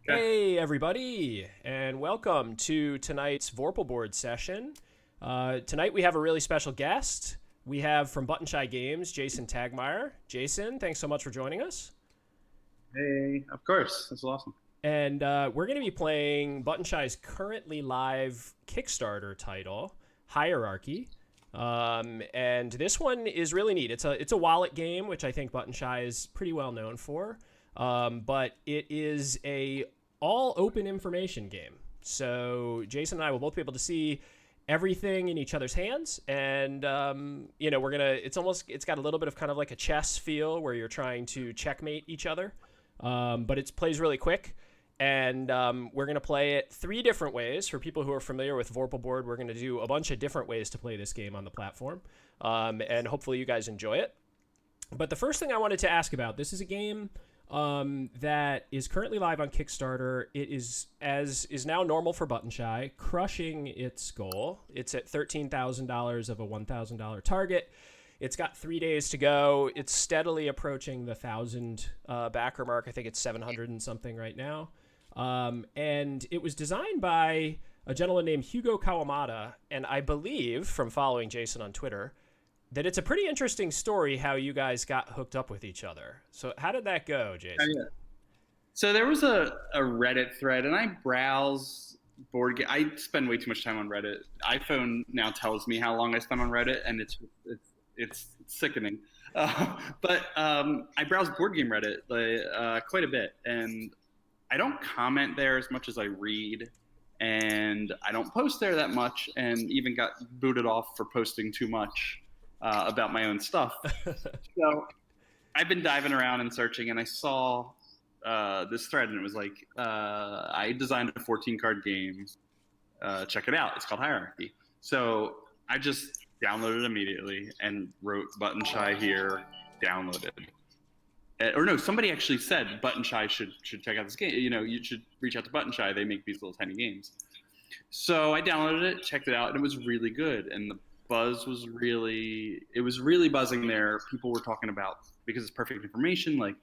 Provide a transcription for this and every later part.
Okay. Hey everybody, and welcome to tonight's Vorpal board session. Tonight we have a really special guest. We have from Button Shy Games, Jason Tagmire. Jason, thanks so much for joining us. Hey, of course. That's awesome. And we're going to be playing Button Shy's currently live Kickstarter title, Hierarchy. And this one is really neat. It's a wallet game, which I think Button Shy is pretty well known for. But it is a all open information game. So Jason and I will both be able to see everything in each other's hands, and we're gonna. It's got a little bit of kind of like a chess feel where you're trying to checkmate each other, but it plays really quick. And we're going to play it three different ways. For people who are familiar with Vorpal board, we're going to do a bunch of different ways to play this game on the platform, and hopefully you guys enjoy it. But the first thing I wanted to ask about, this is a game that is currently live on Kickstarter. It is now normal for Button Shy, crushing its goal. It's at $13,000 of a $1,000 target. It's got 3 days to go. It's steadily approaching the 1,000 backer mark. I think it's 700 and something right now. And it was designed by a gentleman named Hugo Kawamata, and I believe, from following Jason on Twitter, that it's a pretty interesting story how you guys got hooked up with each other. So how did that go, Jason? Oh, yeah. So there was a Reddit thread, and I browse board game. I spend way too much time on Reddit. iPhone now tells me how long I spend on Reddit, and it's sickening. But I browse board game Reddit quite a bit, and I don't comment there as much as I read, and I don't post there that much, and even got booted off for posting too much about my own stuff. So I've been diving around and searching, and I saw this thread, and it was like, I designed a 14-card game. Check it out. It's called Hierarchy. So I just downloaded it immediately and wrote Button Shy here, downloaded. Or no, somebody actually said Button Shy should check out this game. You should reach out to Button Shy. They make these little tiny games. So I downloaded it, checked it out, and it was really good. And the buzz was really buzzing there. People were talking about, because it's perfect information, like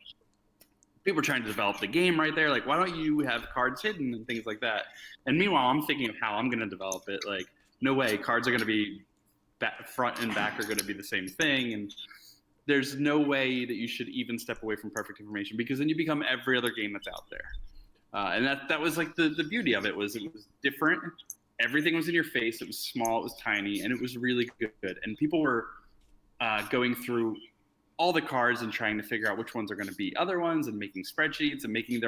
people were trying to develop the game right there. Like, why don't you have cards hidden and things like that? And meanwhile, I'm thinking of how I'm going to develop it. Like, no way, cards are going to be front and back are going to be the same thing. And there's no way that you should even step away from perfect information, because then you become every other game that's out there. And that was like the beauty of it was different. Everything was in your face. It was small. It was tiny, and it was really good. And people were going through all the cards and trying to figure out which ones are going to be other ones, and making spreadsheets and making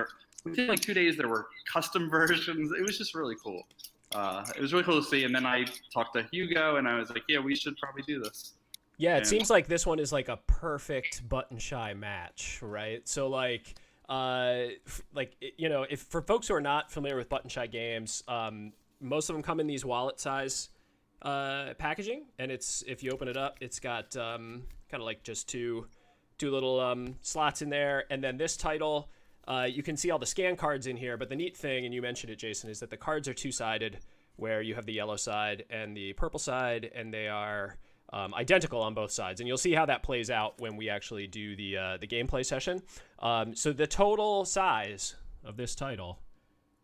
within like 2 days there were custom versions. It was just really cool. It was really cool to see. And then I talked to Hugo, and I was like, yeah, we should probably do this. Yeah, it seems like this one is like a perfect Button Shy match, right? So if for folks who are not familiar with Button Shy games, most of them come in these wallet size packaging, and if you open it up, it's got kind of like just two little slots in there, and then this title, you can see all the scan cards in here. But the neat thing, and you mentioned it, Jason, is that the cards are two-sided, where you have the yellow side and the purple side, and they are identical on both sides, and you'll see how that plays out when we actually do the gameplay session. So the total size of this title,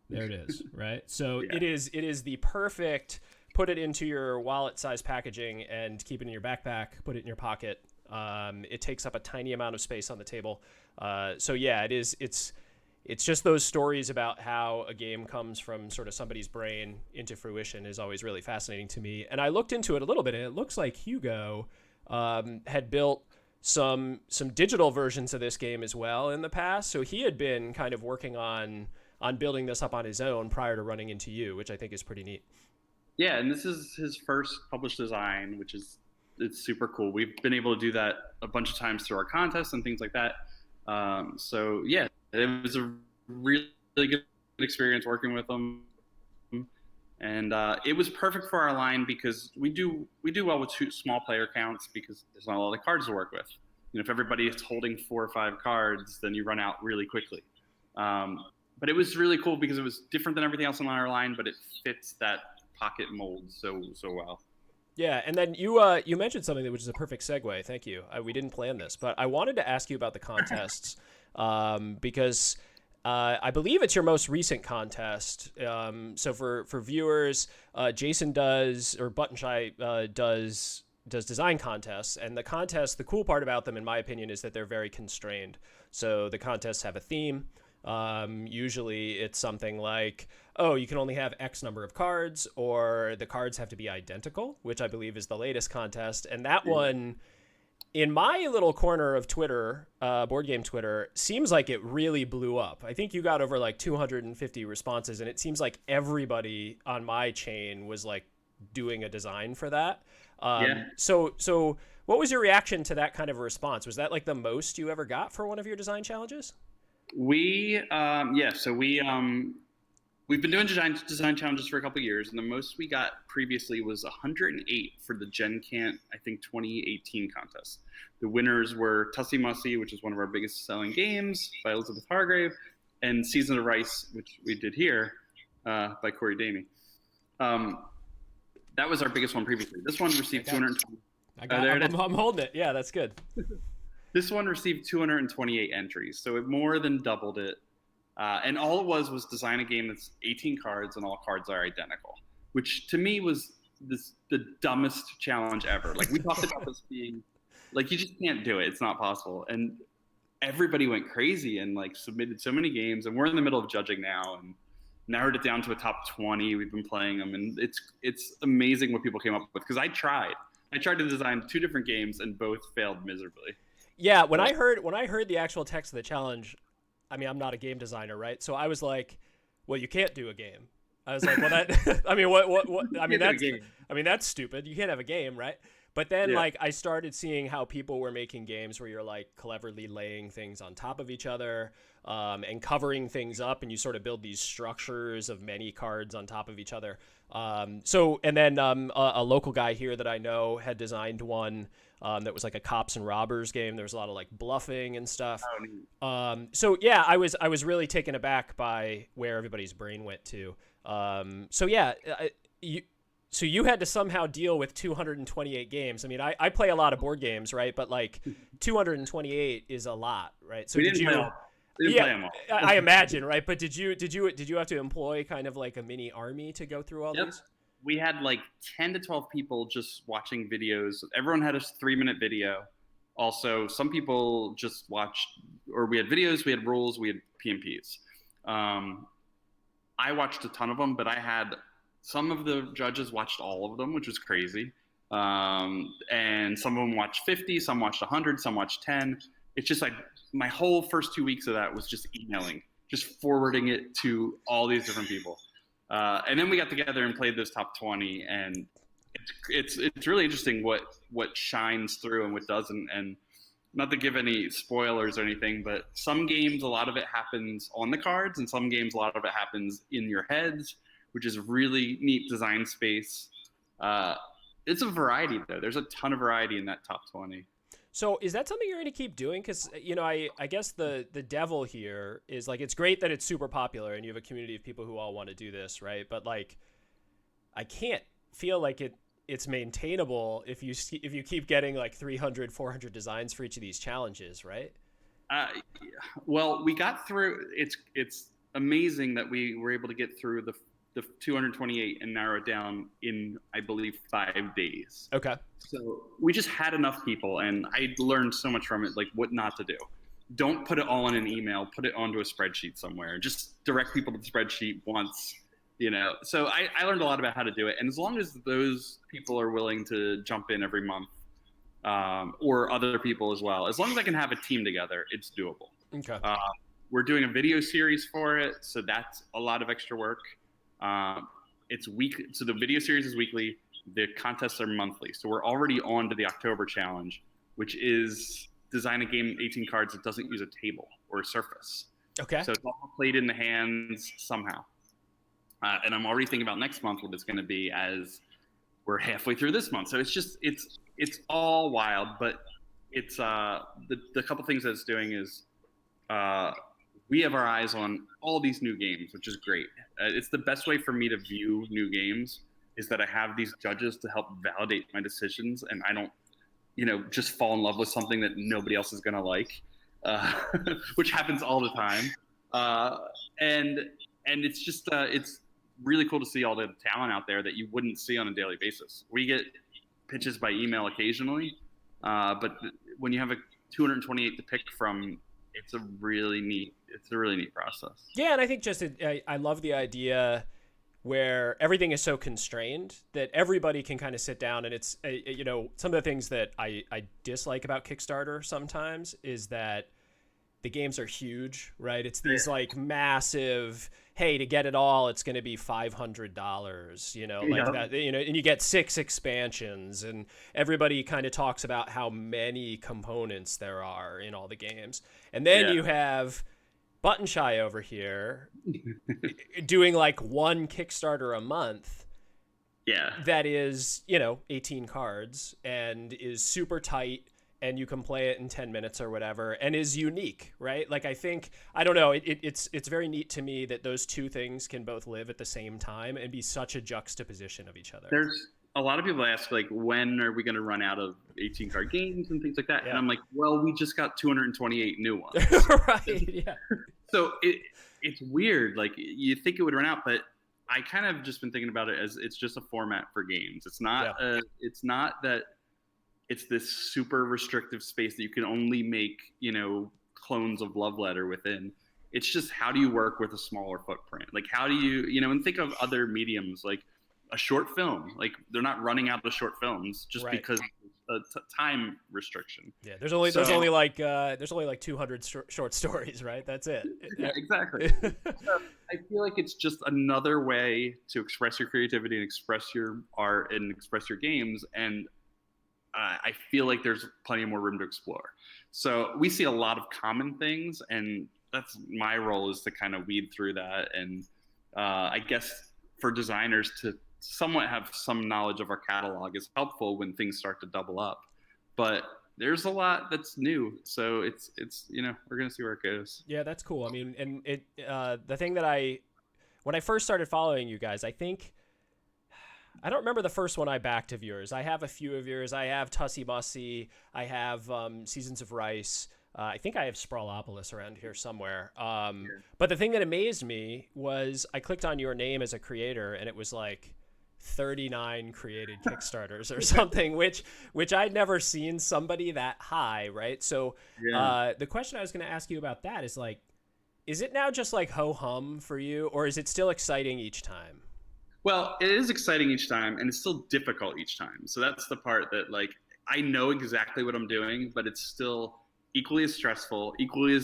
there it is, right? So yeah. It is the perfect, put it into your wallet size packaging and keep it in your backpack, put it in your pocket. It takes up a tiny amount of space on the table. So yeah, it's just those stories about how a game comes from sort of somebody's brain into fruition is always really fascinating to me. And I looked into it a little bit, and it looks like Hugo had built some digital versions of this game as well in the past. So he had been kind of working on building this up on his own prior to running into you, which I think is pretty neat. Yeah, and this is his first published design, it's super cool. We've been able to do that a bunch of times through our contests and things like that. So yeah, it was a really good experience working with them, and it was perfect for our line, because we do well with small player counts, because there's not a lot of cards to work with. If everybody is holding 4 or 5 cards, then you run out really quickly. But it was really cool because it was different than everything else on our line, but it fits that pocket mold so well. Yeah, and then you mentioned something which is a perfect segue. Thank you. We didn't plan this, but I wanted to ask you about the contests because I believe it's your most recent contest. So for viewers, Jason does, or Button Shy does design contests, and the cool part about them, in my opinion, is that they're very constrained. So the contests have a theme. Usually it's something like, oh, you can only have X number of cards, or the cards have to be identical, which I believe is the latest contest. And that one, in my little corner of Twitter, board game Twitter, seems like it really blew up. I think you got over like 250 responses, and it seems like everybody on my chain was like doing a design for that. So what was your reaction to that kind of a response? Was that like the most you ever got for one of your design challenges? We've been doing design challenges for a couple of years, and the most we got previously was 108 for the Gen Cant, I think, 2018 contest. The winners were Tussie Mussy, which is one of our biggest selling games, by Elizabeth Hargrave, and Season of Rice, which we did here, by Corey Damey. That was our biggest one previously. This one received 220. I'm holding it. Yeah, that's good. This one received 228 entries, so it more than doubled it. And all it was design a game that's 18 cards and all cards are identical, which to me was the dumbest challenge ever. Like, we talked about this being, like, you just can't do it. It's not possible. And everybody went crazy and like submitted so many games, and we're in the middle of judging now and narrowed it down to a top 20. We've been playing them, and it's amazing what people came up with, because I tried to design 2 different games and both failed miserably. Yeah, when I heard the actual text of the challenge, I mean, I'm not a game designer, right? So I was like, well, you can't do a game. I was like, well, that, I mean, that's stupid. You can't have a game, right? But then, like, I started seeing how people were making games where you're, like, cleverly laying things on top of each other, and covering things up, and you sort of build these structures of many cards on top of each other. And then a local guy here that I know had designed one that was like a cops and robbers game. There was a lot of like bluffing and stuff. So yeah, I was really taken aback by where everybody's brain went to. So you had to somehow deal with 228 games. I mean, I play a lot of board games, right? But like 228 is a lot, right? So I imagine, right? But did you have to employ kind of like a mini army to go through all these? We had like 10 to 12 people just watching videos. Everyone had a 3-minute video. Also, some people just watched, or we had videos, we had rules, we had PMPs. I watched a ton of them, but I had some of the judges watched all of them, which was crazy. And some of them watched 50, some watched 100, some watched 10. It's just like my whole first 2 weeks of that was just emailing, just forwarding it to all these different people. And then we got together and played those top 20, and it's really interesting what shines through and what doesn't. And not to give any spoilers or anything, but some games, a lot of it happens on the cards, and some games, a lot of it happens in your heads, which is a really neat design space. It's a variety, though. There's a ton of variety in that top 20. So is that something you're going to keep doing? Because, I guess the devil here is, like, it's great that it's super popular and you have a community of people who all want to do this, right? But, like, I can't feel like it's maintainable if you keep getting, like, 300, 400 designs for each of these challenges, right? Well, we got through. It's amazing that we were able to get through the 228 and narrow it down in, I believe, 5 days. Okay. So we just had enough people, and I learned so much from it, like what not to do. Don't put it all in an email, put it onto a spreadsheet somewhere. Just direct people to the spreadsheet once, So I learned a lot about how to do it. And as long as those people are willing to jump in every month, or other people as well, as long as I can have a team together, it's doable. Okay. We're doing a video series for it, so that's a lot of extra work. It's weekly, so the video series is weekly. The contests are monthly, so we're already on to the October challenge, which is design a game 18 cards that doesn't use a table or a surface. Okay. So it's all played in the hands somehow. And I'm already thinking about next month what it's going to be, as we're halfway through this month. So it's all wild, but it's the couple things that it's doing is we have our eyes on all these new games, which is great. It's the best way for me to view new games, is that I have these judges to help validate my decisions, and I don't, just fall in love with something that nobody else is going to like, which happens all the time. And it's just it's really cool to see all the talent out there that you wouldn't see on a daily basis. We get pitches by email occasionally, but when you have a 228 to pick from, it's a really neat process. Yeah, and I think just I love the idea where everything is so constrained that everybody can kind of sit down, and it's you know, some of the things that I dislike about Kickstarter sometimes is that the games are huge, right? It's these like massive, hey, to get it all, it's going to be $500, you know, like that, you know, and you get 6 expansions, and everybody kind of talks about how many components there are in all the games. And then you have Button Shy over here doing like 1 Kickstarter a month. Yeah. That is, you know, 18 cards and is super tight, and you can play it in 10 minutes or whatever, and is unique, right? Like, I think, I don't know, it's very neat to me that those two things can both live at the same time and be such a juxtaposition of each other. There's a lot of people ask, like, when are we going to run out of 18 card games and things like that? Yeah. And I'm like, well, we just got 228 new ones. Right, yeah. So it's weird. Like, you think it would run out, but I kind of just been thinking about it as it's just a format for games. It's not it's not that it's this super restrictive space that you can only make, you know, clones of Love Letter within. It's just, how do you work with a smaller footprint? Like, how do you, you know, and think of other mediums, like a short film. Like, they're not running out of short films just because of a time restriction. Yeah, there's only like 200 short stories, right? That's it. Yeah, exactly. So I feel like it's just another way to express your creativity and express your art and express your games, and I feel like there's plenty more room to explore. So we see a lot of common things, and that's my role, is to kind of weed through that. And I guess for designers to somewhat have some knowledge of our catalog is helpful when things start to double up. But there's a lot that's new, so it's you know, we're gonna see where it goes. Yeah, that's cool. I mean, and it the thing that when I first started following you guys, I don't remember the first one I backed of yours. I have a few of yours. I have Tussie Mussy. I have Seasons of Rice. I think I have Sprawlopolis around here somewhere. But the thing that amazed me was I clicked on your name as a creator, and it was like 39 created Kickstarters or something, which I'd never seen somebody that high, right? So the question I was going to ask you about that is, like, is it now just like ho-hum for you, or is it still exciting each time? Well, it is exciting each time, and it's still difficult each time. So that's the part that, like, I know exactly what I'm doing, but it's still equally as stressful, equally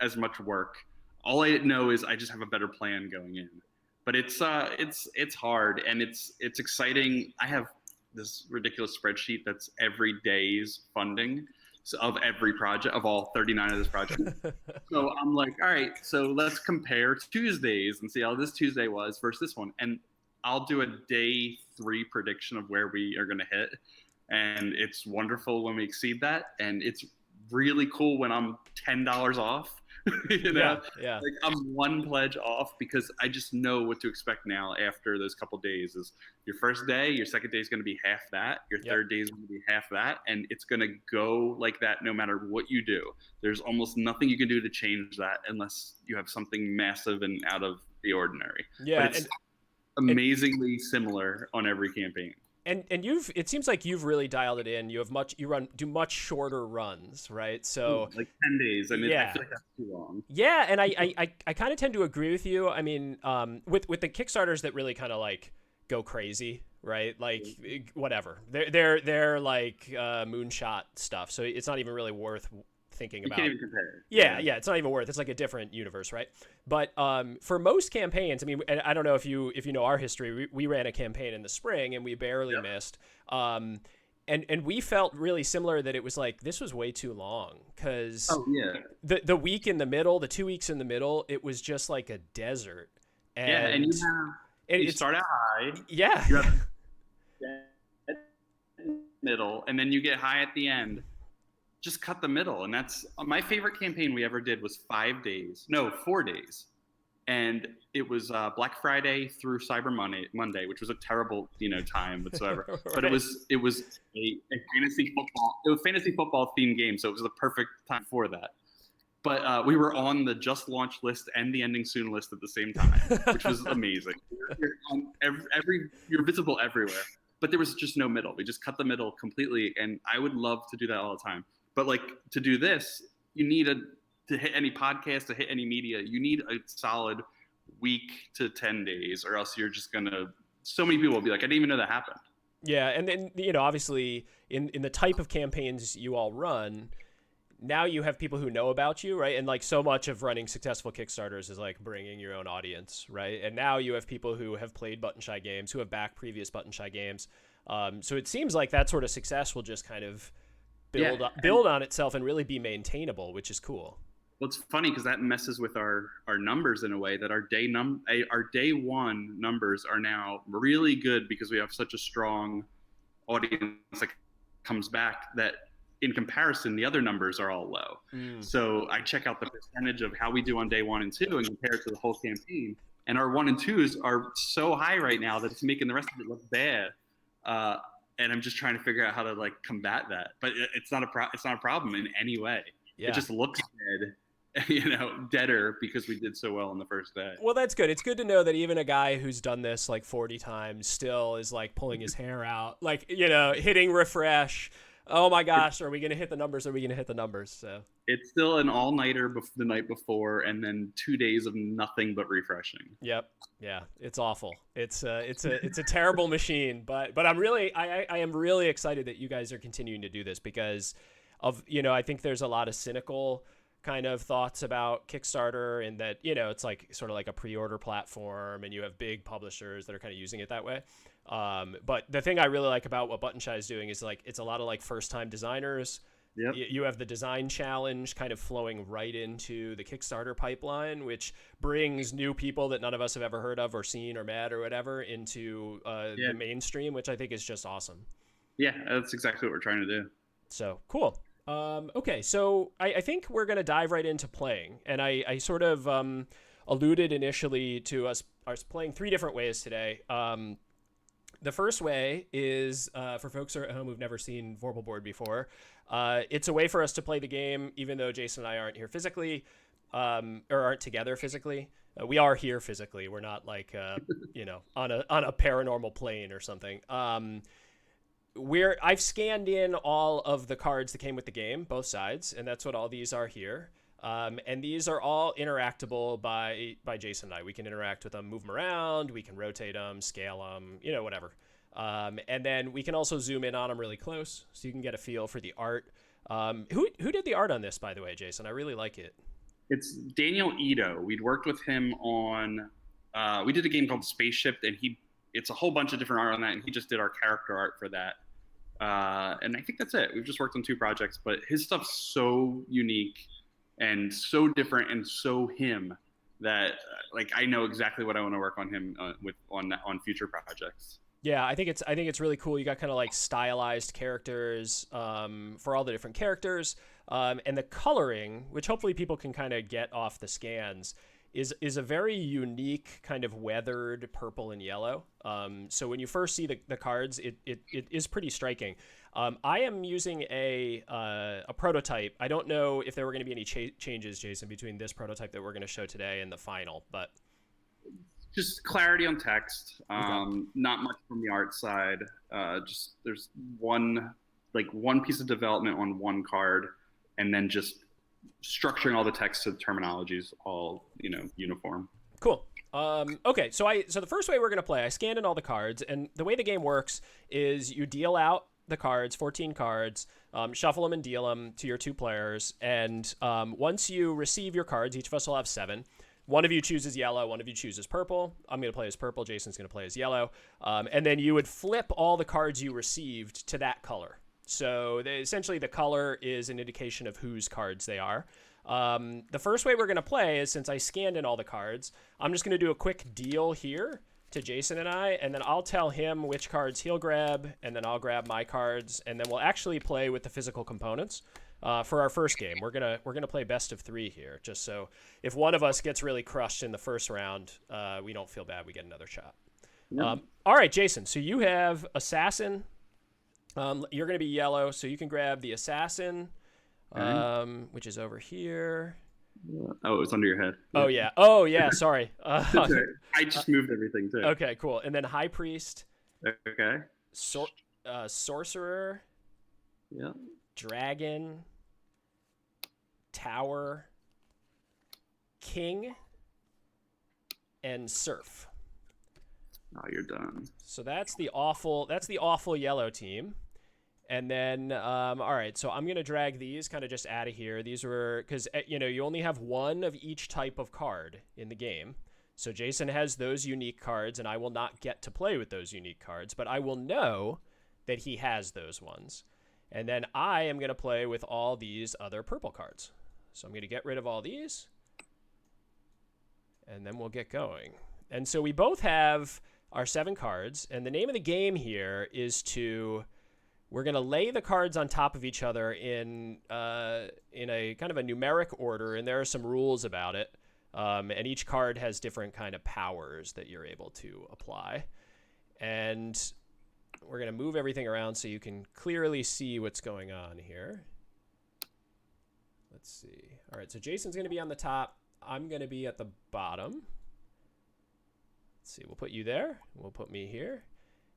as much work. All I know is I just have a better plan going in. But it's hard, and it's exciting. I have this ridiculous spreadsheet that's every day's funding of every project, of all 39 of this project. So I'm like, all right, so let's compare Tuesdays and see how this Tuesday was versus this one. And I'll do a day 3 prediction of where we are going to hit. And it's wonderful when we exceed that. And it's really cool when I'm $10 off. You know, like, I'm 1 pledge off, because I just know what to expect now after those couple days. Is your first day, your second day is going to be half that, your third day is going to be half that, and it's going to go like that no matter what you do. There's almost nothing you can do to change that unless you have something massive and out of the ordinary. Yeah, but it's amazingly similar on every campaign. And it seems like you've really dialed it in. You do much shorter runs, right? So like 10 days. I mean, I feel like that's too long. Yeah, and I kind of tend to agree with you. I mean, with the Kickstarters that really kind of like go crazy, right? Like, whatever. They're like moonshot stuff. So it's not even really worth thinking about. You can't even compare. Yeah, it's not even worth. It's like a different universe, right? But for most campaigns, I mean, and I don't know if you know our history. We ran a campaign in the spring, and we barely missed. And we felt really similar, that it was like, this was way too long, because the week in the middle, the 2 weeks in the middle, it was just like a desert. And you start out high. Yeah. You have middle, and then you get high at the end. Just cut the middle. And that's my favorite campaign we ever did was 4 days. And it was Black Friday through Cyber Monday, which was a terrible, time whatsoever. Right. But it was a fantasy football themed game. So it was the perfect time for that. But we were on the just launched list and the ending soon list at the same time, which was amazing. You're on you're visible everywhere, but there was just no middle. We just cut the middle completely, and I would love to do that all the time. But like to do this, you need to hit any podcast, to hit any media, you need a solid week to 10 days, or else you're just gonna. So many people will be like, I didn't even know that happened. Yeah, and then obviously in the type of campaigns you all run, now you have people who know about you, right? And like so much of running successful Kickstarters is like bringing your own audience, right? And now you have people who have played Button Shy games, who have backed previous Button Shy games. So it seems like that sort of success will just kind of build on itself and really be maintainable, which is cool. Well, it's funny because that messes with our numbers in a way that our day one numbers are now really good because we have such a strong audience that comes back that in comparison, the other numbers are all low. So I check out the percentage of how we do on day 1 and 2 and compare it to the whole campaign. And our 1 and 2s are so high right now that it's making the rest of it look bad. And I'm just trying to figure out how to like combat that. But it's not a problem in any way. Yeah. It just looks dead, deader because we did so well on the first day. Well, that's good. It's good to know that even a guy who's done this like 40 times still is like pulling his hair out, like, hitting refresh. Oh my gosh, are we going to hit the numbers? Are we going to hit the numbers? So it's still an all-nighter the night before, and then 2 days of nothing but refreshing. Yep. Yeah, it's awful. It's a terrible machine, but I am really excited that you guys are continuing to do this because of, I think there's a lot of cynical kind of thoughts about Kickstarter and that, it's like sort of like a pre-order platform and you have big publishers that are kind of using it that way. But the thing I really like about what Button Shy is doing is like it's a lot of like first-time designers. Yep. You have the design challenge kind of flowing right into the Kickstarter pipeline, which brings new people that none of us have ever heard of or seen or met or whatever into the mainstream, which I think is just awesome. Yeah, that's exactly what we're trying to do. So cool. Okay, so I think we're going to dive right into playing. And I sort of alluded initially to us playing 3 different ways today. The first way is for folks at home who've never seen Vorpal board before. It's a way for us to play the game, even though Jason and I aren't here physically, or aren't together physically. We are here physically. We're not like on a paranormal plane or something. I've scanned in all of the cards that came with the game, both sides, and that's what all these are here. And these are all interactable by Jason and I. We can interact with them, move them around, we can rotate them, scale them, whatever. And then we can also zoom in on them really close, so you can get a feel for the art. Who did the art on this, by the way, Jason? I really like it. It's Daniel Ito. We'd worked with him on, we did a game called Spaceship, and it's a whole bunch of different art on that, and he just did our character art for that. And I think that's it. We've just worked on 2 projects, but his stuff's so unique and so different and so him that like I know exactly what I want to work on him on future projects. Yeah, I think it's really cool. You got kind of like stylized characters for all the different characters, and the coloring, which hopefully people can kind of get off the scans, is a very unique kind of weathered purple and yellow. So when you first see the cards, it is pretty striking. I am using a prototype. I don't know if there were going to be any changes, Jason, between this prototype that we're going to show today and the final, but just clarity on text. Okay. Not much from the art side. Just there's one piece of development on one card, and then just structuring all the text to the terminologies all uniform. Cool. Okay, so the first way we're going to play, I scanned in all the cards, and the way the game works is you deal out the cards, 14 cards, shuffle them and deal them to your 2 players, and once you receive your cards, each of us will have 7. One of you chooses yellow, one of you chooses purple. I'm going to play as purple, Jason's going to play as yellow, and then you would flip all the cards you received to that color. So essentially the color is an indication of whose cards they are. The first way we're going to play is, since I scanned in all the cards, I'm just going to do a quick deal here to Jason and I, and then I'll tell him which cards he'll grab, and then I'll grab my cards, and then we'll actually play with the physical components for our first game. We're gonna play best of 3 here, just so if one of us gets really crushed in the first round, we don't feel bad. We get another shot. Yep. All right, Jason. So you have Assassin. You're going to be yellow, so you can grab the Assassin, which is over here. Oh, it was under your head. Oh yeah. Oh yeah. Sorry. That's right. I just moved everything too. Okay, cool. And then High Priest, Okay. sor- Sorcerer, Yeah. Dragon, Tower, King, and Surf. Oh, you're done. So that's the awful yellow team. And then, all right, so I'm going to drag these kind of just out of here. These were, because, you only have one of each type of card in the game. So Jason has those unique cards, and I will not get to play with those unique cards, but I will know that he has those ones. And then I am going to play with all these other purple cards. So I'm going to get rid of all these, and then we'll get going. And so we both have our 7 cards, and the name of the game here is we're going to lay the cards on top of each other in a kind of a numeric order, and there are some rules about it. And each card has different kind of powers that you're able to apply. And we're going to move everything around so you can clearly see what's going on here. Let's see. All right, so Jason's going to be on the top. I'm going to be at the bottom. Let's see, we'll put you there. We'll put me here.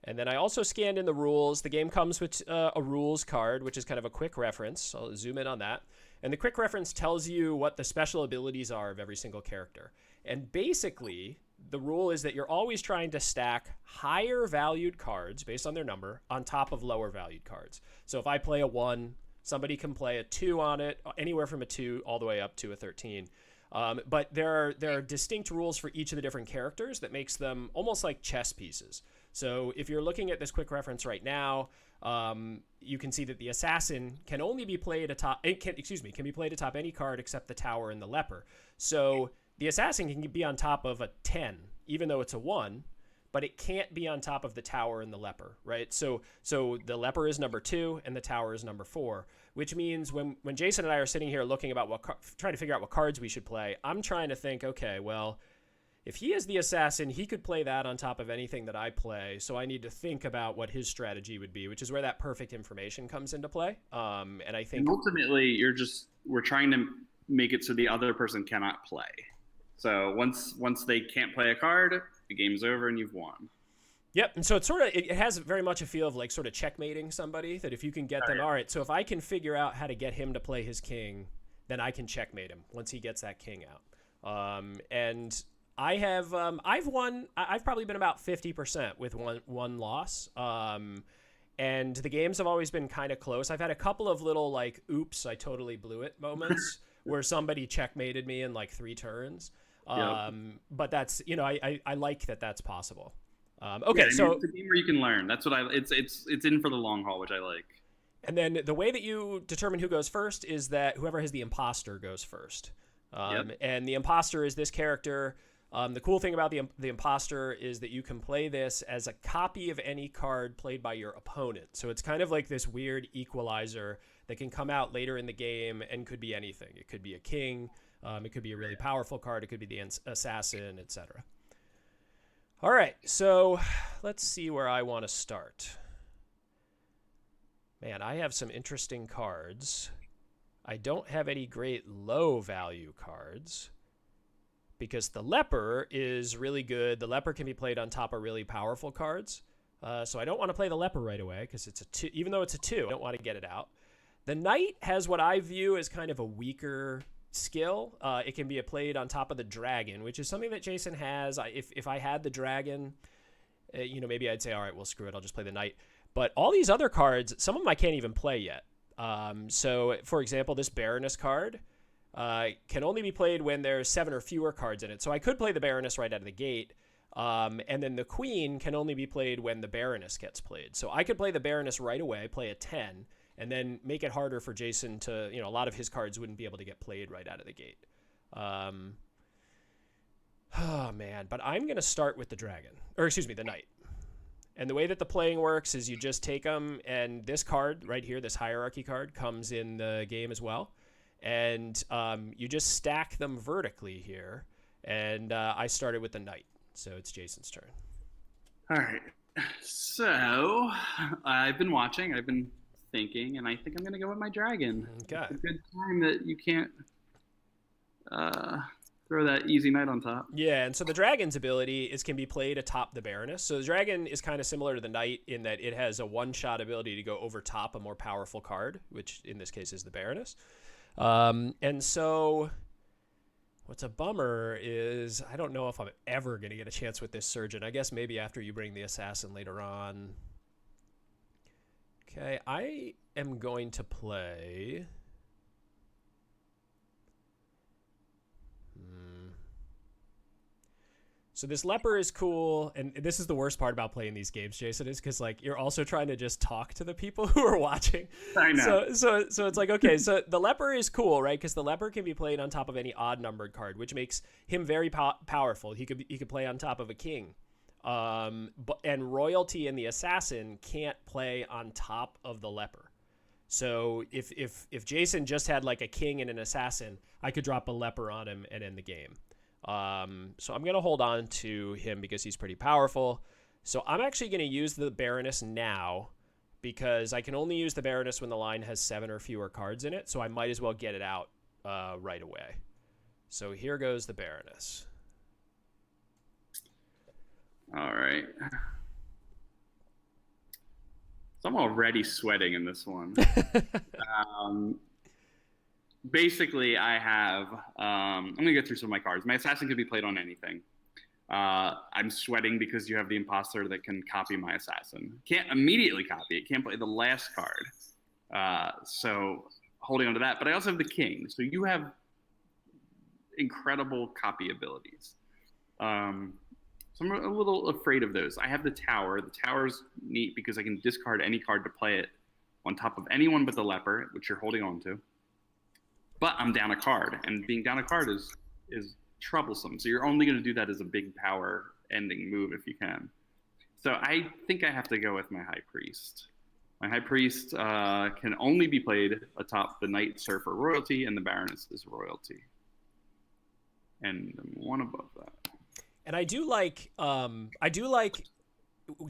And then I also scanned in the rules. The game comes with a rules card, which is kind of a quick reference. So I'll zoom in on that. And the quick reference tells you what the special abilities are of every single character. And basically, the rule is that you're always trying to stack higher valued cards based on their number on top of lower valued cards. So if I play a 1, somebody can play a 2 on it, anywhere from a 2 all the way up to a 13. But there are distinct rules for each of the different characters that makes them almost like chess pieces. So if you're looking at this quick reference right now, you can see that the assassin can only be played atop. Can be played atop any card except the tower and the leper. So the assassin can be on top of a 10, even though it's a 1, but it can't be on top of the tower and the leper, right? So the leper is number 2 and the tower is number 4, which means when Jason and I are sitting here looking about trying to figure out what cards we should play, I'm trying to think, okay, well, if he is the assassin, he could play that on top of anything that I play. So I need to think about what his strategy would be, which is where that perfect information comes into play. And I think and ultimately we're trying to make it so the other person cannot play. So once they can't play a card, the game's over and you've won. Yep. And so it has very much a feel of like sort of checkmating somebody, that if you can get them, all right, so if I can figure out how to get him to play his king, then I can checkmate him once he gets that king out. And I have I've probably been about 50% with one loss. And the games have always been kind of close. I've had a couple of little like, oops, I totally blew it moments where somebody checkmated me in like 3 turns. But that's, I like that that's possible. Okay, yeah, so it's a game where you can learn. That's what it's in for the long haul, which I like. And then the way that you determine who goes first is that whoever has the imposter goes first. And the imposter is this character. The cool thing about the imposter is that you can play this as a copy of any card played by your opponent. So it's kind of like this weird equalizer that can come out later in the game and could be anything. It could be a king. It could be a really powerful card. It could be the assassin, etc. All right, so let's see where I want to start. Man, I have some interesting cards. I don't have any great low value cards because the leper is really good. The leper can be played on top of really powerful cards. So I don't want to play the leper right away because it's a 2. Even though it's a 2, I don't want to get it out. The knight has what I view as kind of a weaker skill. It can be played on top of the dragon, which is something that Jason has. If I had the dragon, maybe I'd say, all right, well, screw it, I'll just play the knight. But all these other cards, some of them I can't even play yet. So, for example, this Baroness card can only be played when there's 7 or fewer cards in it. So I could play the Baroness right out of the gate. And then the Queen can only be played when the Baroness gets played. So I could play the Baroness right away, play a 10, and then make it harder for Jason to, a lot of his cards wouldn't be able to get played right out of the gate. Oh, man. But I'm going to start with the the knight. And the way that the playing works is you just take them, and this card right here, this hierarchy card, comes in the game as well. And you just stack them vertically here. And I started with the knight. So it's Jason's turn. All right. So I've been watching. I've been thinking, and I think I'm going to go with my dragon. Okay. It's a good time that you can't throw that easy knight on top. Yeah, and so the dragon's ability can be played atop the Baroness. So the dragon is kind of similar to the knight in that it has a one-shot ability to go over top a more powerful card, which in this case is the Baroness. And so what's a bummer is I don't know if I'm ever going to get a chance with this surgeon. I guess maybe after you bring the assassin later on. Okay, I am going to play... So this leper is cool, and this is the worst part about playing these games, Jason, is because like you're also trying to just talk to the people who are watching. I know. So it's like, okay, so the leper is cool, right? Because the leper can be played on top of any odd numbered card, which makes him very powerful. He could play on top of a king, and royalty and the assassin can't play on top of the leper. So if Jason just had like a king and an assassin, I could drop a leper on him and end the game. So I'm going to hold on to him because he's pretty powerful. So I'm actually going to use the Baroness now because I can only use the Baroness when the line has 7 or fewer cards in it. So I might as well get it out right away. So here goes the Baroness. All right. So I'm already sweating in this one. Basically, I have, I'm going to go through some of my cards. My assassin could be played on anything. I'm sweating because you have the imposter that can copy my assassin. Can't immediately copy it. Can't play the last card. So holding on to that. But I also have the king. So you have incredible copy abilities. So I'm a little afraid of those. I have the tower. The tower's neat because I can discard any card to play it on top of anyone but the leper, which you're holding on to. But I'm down a card, and being down a card is troublesome. So you're only going to do that as a big power ending move if you can. So I think I have to go with my High Priest. My High Priest can only be played atop the Knight, Surfer, Royalty, and the Baroness is Royalty. And one above that. And I do like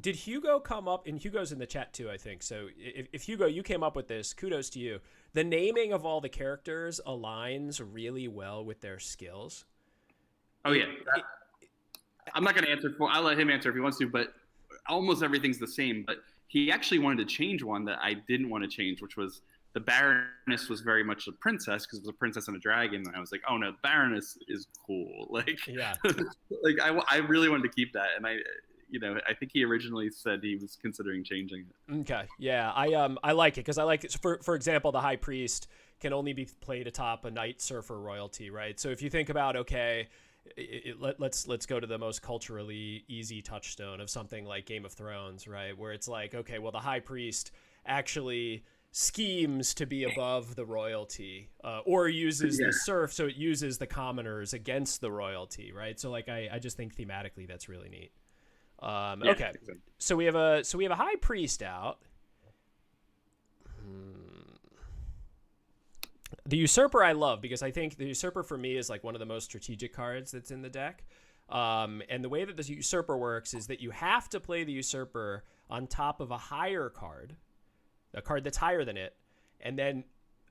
did Hugo come up, and Hugo's in the chat too, I think. So if Hugo, you came up with this, kudos to you. The naming of all the characters aligns really well with their skills. Oh, yeah. I'm not going to answer for, I'll let him answer if he wants to, but almost everything's the same. But he actually wanted to change one that I didn't want to change, which was the Baroness was very much a princess because it was a princess and a dragon. And I was like, oh, no, the Baroness is cool. Like, yeah. Like I really wanted to keep that. And I think he originally said he was considering changing it. Okay, yeah, I like it because I like it. For example, the High Priest can only be played atop a Knight, Surfer, Royalty, right? So if you think about, okay, let's go to the most culturally easy touchstone of something like Game of Thrones, right? Where it's like, okay, well, the High Priest actually schemes to be above the royalty, or uses the serf, so it uses the commoners against the royalty, right? So like I just think thematically that's really neat. Okay, so we have a High Priest out. The Usurper I love because I think the Usurper for me is like one of the most strategic cards that's in the deck. And the way that the Usurper works is that you have to play the Usurper on top of a higher card, a card that's higher than it, and then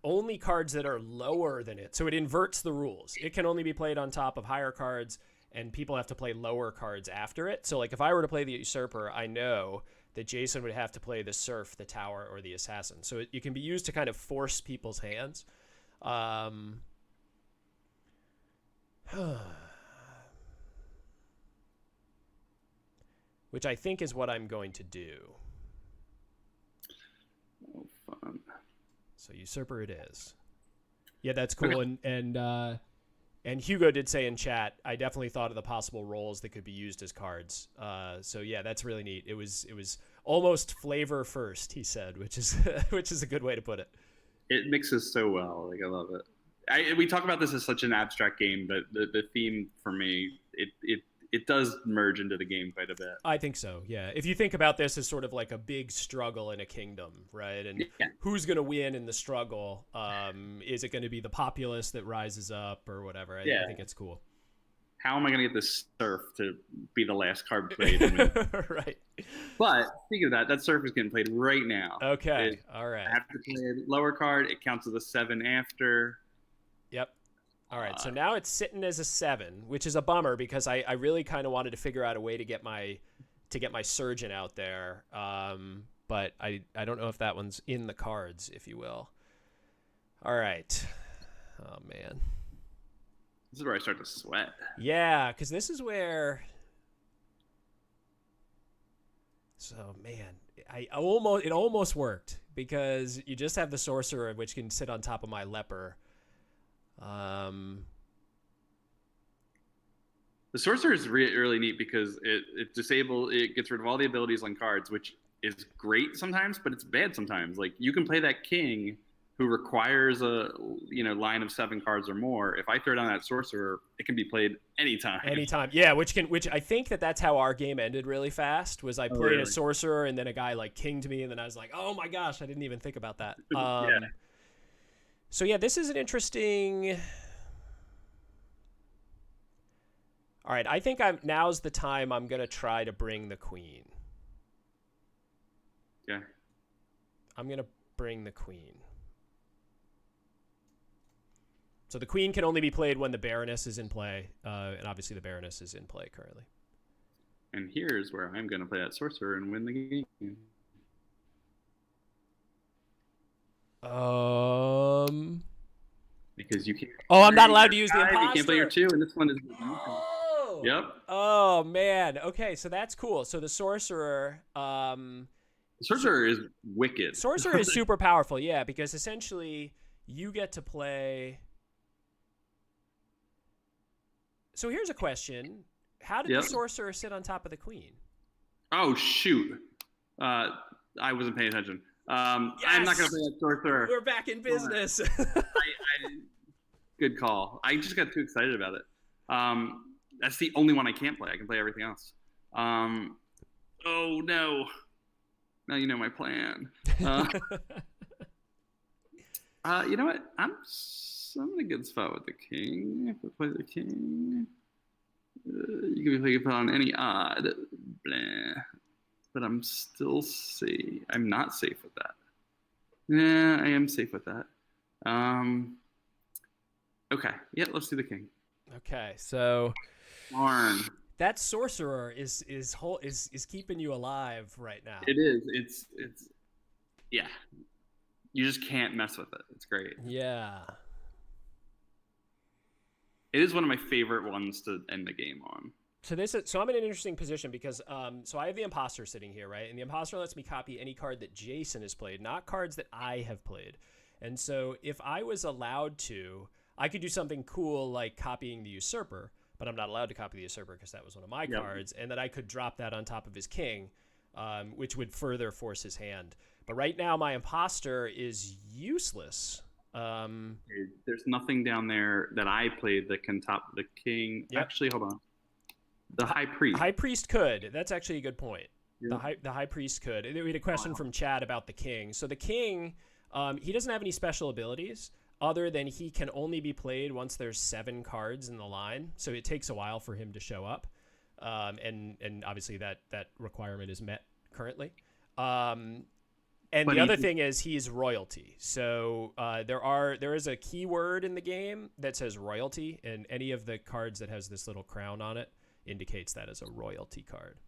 only cards that are lower than it. So it inverts the rules. It can only be played on top of higher cards, and people have to play lower cards after it. So like if I were to play the Usurper, I know that Jason would have to play the Serf, the Tower, or the Assassin. So it can be used to kind of force people's hands. Which I think is what I'm going to do. Oh, fun. So Usurper it is. Yeah, that's cool. Okay. And Hugo did say in chat, I definitely thought of the possible roles that could be used as cards. So yeah, that's really neat. It was almost flavor first, he said, which is a good way to put it. It mixes so well. Like I love it. We talk about this as such an abstract game, but the theme for me, it does merge into the game quite a bit. I think so, yeah. If you think about this as sort of like a big struggle in a kingdom, right? And who's going to win in the struggle? Is it going to be the populace that rises up or whatever? I think it's cool. How am I going to get this Serf to be the last card played? Right. But speaking of that Serf is getting played right now. Okay, all right. I have to play a lower card. It counts as a 7 after. Yep. All right, so now it's sitting as a 7, which is a bummer because I really kind of wanted to figure out a way to get my surgeon out there, but I don't know if that one's in the cards, if you will. All right. Oh man. This is where I start to sweat. Yeah, because this is where. So man, it almost worked because you just have the sorcerer, which can sit on top of my leper. The sorcerer is really neat because it gets rid of all the abilities on cards, which is great sometimes, but it's bad sometimes. Like you can play that king who requires a line of 7 cards or more. If I throw down that sorcerer, it can be played anytime. Yeah, which I think that's how our game ended really fast. Was I played a sorcerer and then a guy like kinged me, and then I was like, oh my gosh, I didn't even think about that. Yeah. So yeah, this is an interesting. All right, I think now's the time I'm gonna try to bring the queen. Yeah. I'm gonna bring the queen. So the queen can only be played when the Baroness is in play, and obviously the Baroness is in play currently. And here's where I'm going to play that sorcerer and win the game. Because you can't. Oh, I'm not allowed to use the imposter. You can't play your 2, and this one is. Oh. Yep. Oh man. Okay, so that's cool. So the sorcerer. Sorcerer is wicked. Sorcerer is super powerful, yeah, because essentially you get to play. So here's a question: how did the sorcerer sit on top of the queen? Oh shoot! I wasn't paying attention. Yes! I'm not going to play that sorcerer. We're back in business. Good call. I just got too excited about it. That's the only one I can't play. I can play everything else. Oh no! Now you know my plan. You know what? I'm in a good spot with the king. If I play the king, you can play it on any odd. Blah. But I'm still safe. I'm not safe with that. Yeah, I am safe with that. Okay. Yeah, let's do the king. Okay, so Darn. That sorcerer is keeping you alive right now. It is. It's yeah. You just can't mess with it. It's great. Yeah. It is one of my favorite ones to end the game on. So I'm in an interesting position because so I have the imposter sitting here, right? And the imposter lets me copy any card that Jason has played, not cards that I have played. And so if I was allowed to, I could do something cool like copying the usurper, but I'm not allowed to copy the usurper because that was one of my cards, and then I could drop that on top of his king, which would further force his hand. But right now my imposter is useless. There's nothing down there that I played that can top the king. Yep. Actually, hold on. The high priest. High priest could. That's actually a good point. Yep. The high priest could. We had a question from Chad about the king. So the king, he doesn't have any special abilities other than he can only be played once there's 7 cards in the line. So it takes a while for him to show up, and obviously that requirement is met currently. And the other thing is he's royalty. So there is a keyword in the game that says royalty, and any of the cards that has this little crown on it indicates that as a royalty card.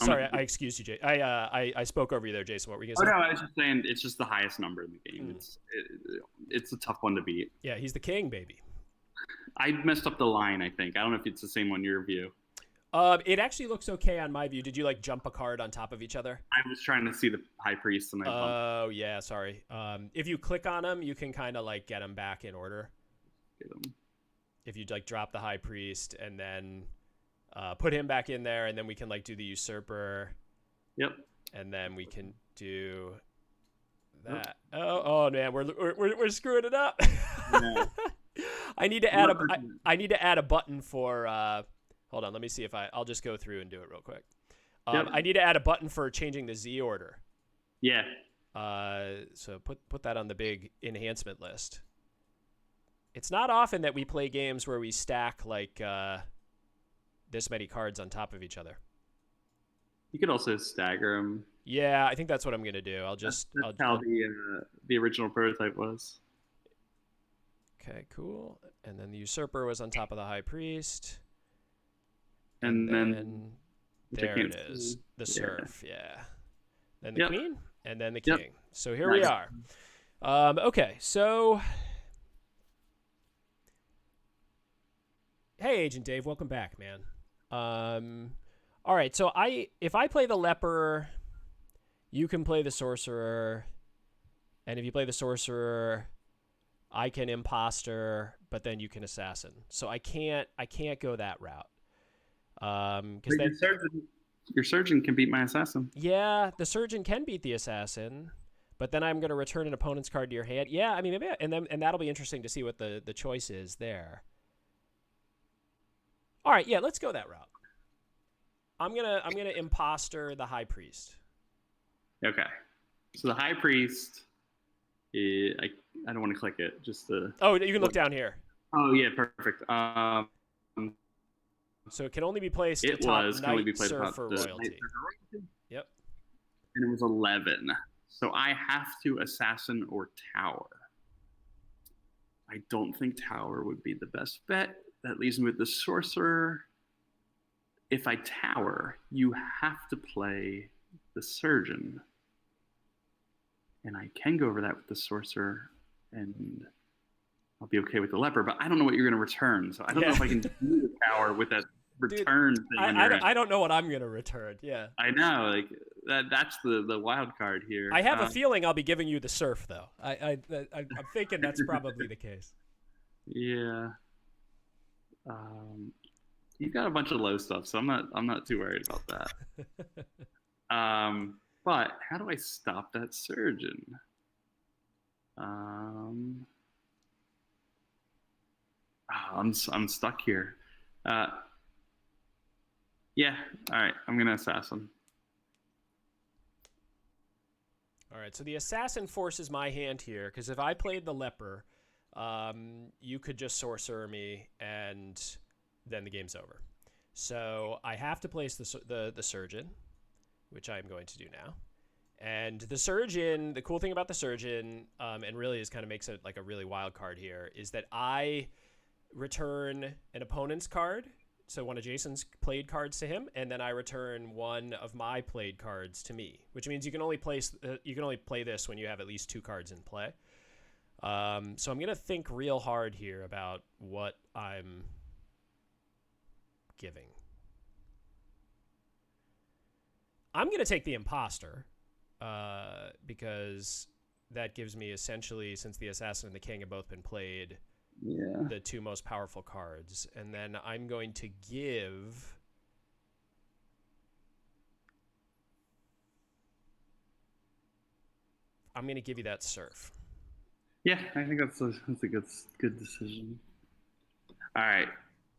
Sorry, I excuse you, Jay. I spoke over you there, Jason. What were you gonna say? Oh no, I was just saying it's just the highest number in the game. It's a tough one to beat. Yeah, he's the king, baby. I messed up the line. I think I don't know if it's the same on your view. It actually looks okay on my view. Did you like jump a card on top of each other? I was trying to see the high priest and I bumped. Oh yeah, sorry. If you click on him, you can kind of like get him back in order. Get him. If you like drop the high priest and then put him back in there, and then we can like do the usurper. Yep. And then we can do that. Yep. Oh man, we're screwing it up. Yeah. I need to add a button for. Hold on, let me see if I'll just go through and do it real quick. Yep. I need to add a button for changing the Z order. Yeah. So put that on the big enhancement list. It's not often that we play games where we stack like this many cards on top of each other. You could also stagger them. Yeah, I think that's what I'm gonna do. That's how the original prototype was. Okay, cool. And then the usurper was on top of the high priest. And then there it is. The serf, yeah. Then the queen, and then the king. So here we are. Okay, so... Hey, Agent Dave, welcome back, man. All right, so if I play the leper, you can play the sorcerer, and if you play the sorcerer, I can imposter, but then you can assassin. So I can't go that route. Because your surgeon can beat my assassin. Yeah, the surgeon can beat the assassin, but then I'm going to return an opponent's card to your hand. Yeah, I mean, maybe, and that'll be interesting to see what the choice is there. All right, yeah, let's go that route. I'm gonna imposter the high priest. Okay, so the high priest. I don't want to click it. Just the. Oh, you can look down here. Oh yeah, perfect. So it can only be placed it atop was, can only be placed Knight atop Surfer the royalty. Yep. And it was 11. So I have to assassin or tower. I don't think tower would be the best bet. That leaves me with the sorcerer. If I tower, you have to play the surgeon. And I can go over that with the sorcerer, and I'll be okay with the leper, but I don't know what you're going to return. So I don't know if I can do the tower with that return thing. I don't know what I'm going to return. Yeah. I know. Like that's the wild card here. I have a feeling I'll be giving you the surf, though. I'm thinking that's probably the case. Yeah. You've got a bunch of low stuff, so I'm not too worried about that. But how do I stop that surgeon? I'm stuck here. Yeah. All right. I'm gonna assassin. All right. So the assassin forces my hand here because if I played the leper, you could just sorcerer me and then the game's over. So I have to place the surgeon, which I'm going to do now. And the surgeon, the cool thing about the surgeon, and really is kind of makes it like a really wild card here, is that I return an opponent's card, so one of Jason's played cards to him, and then I return one of my played cards to me, which means you can only play this when you have at least 2 cards in play. So I'm gonna think real hard here about what I'm giving. I'm gonna take the imposter, because that gives me essentially, since the assassin and the king have both been played, the 2 most powerful cards. And then I'm going to give... I'm going to give you that surf. Yeah, I think that's a good decision. All right.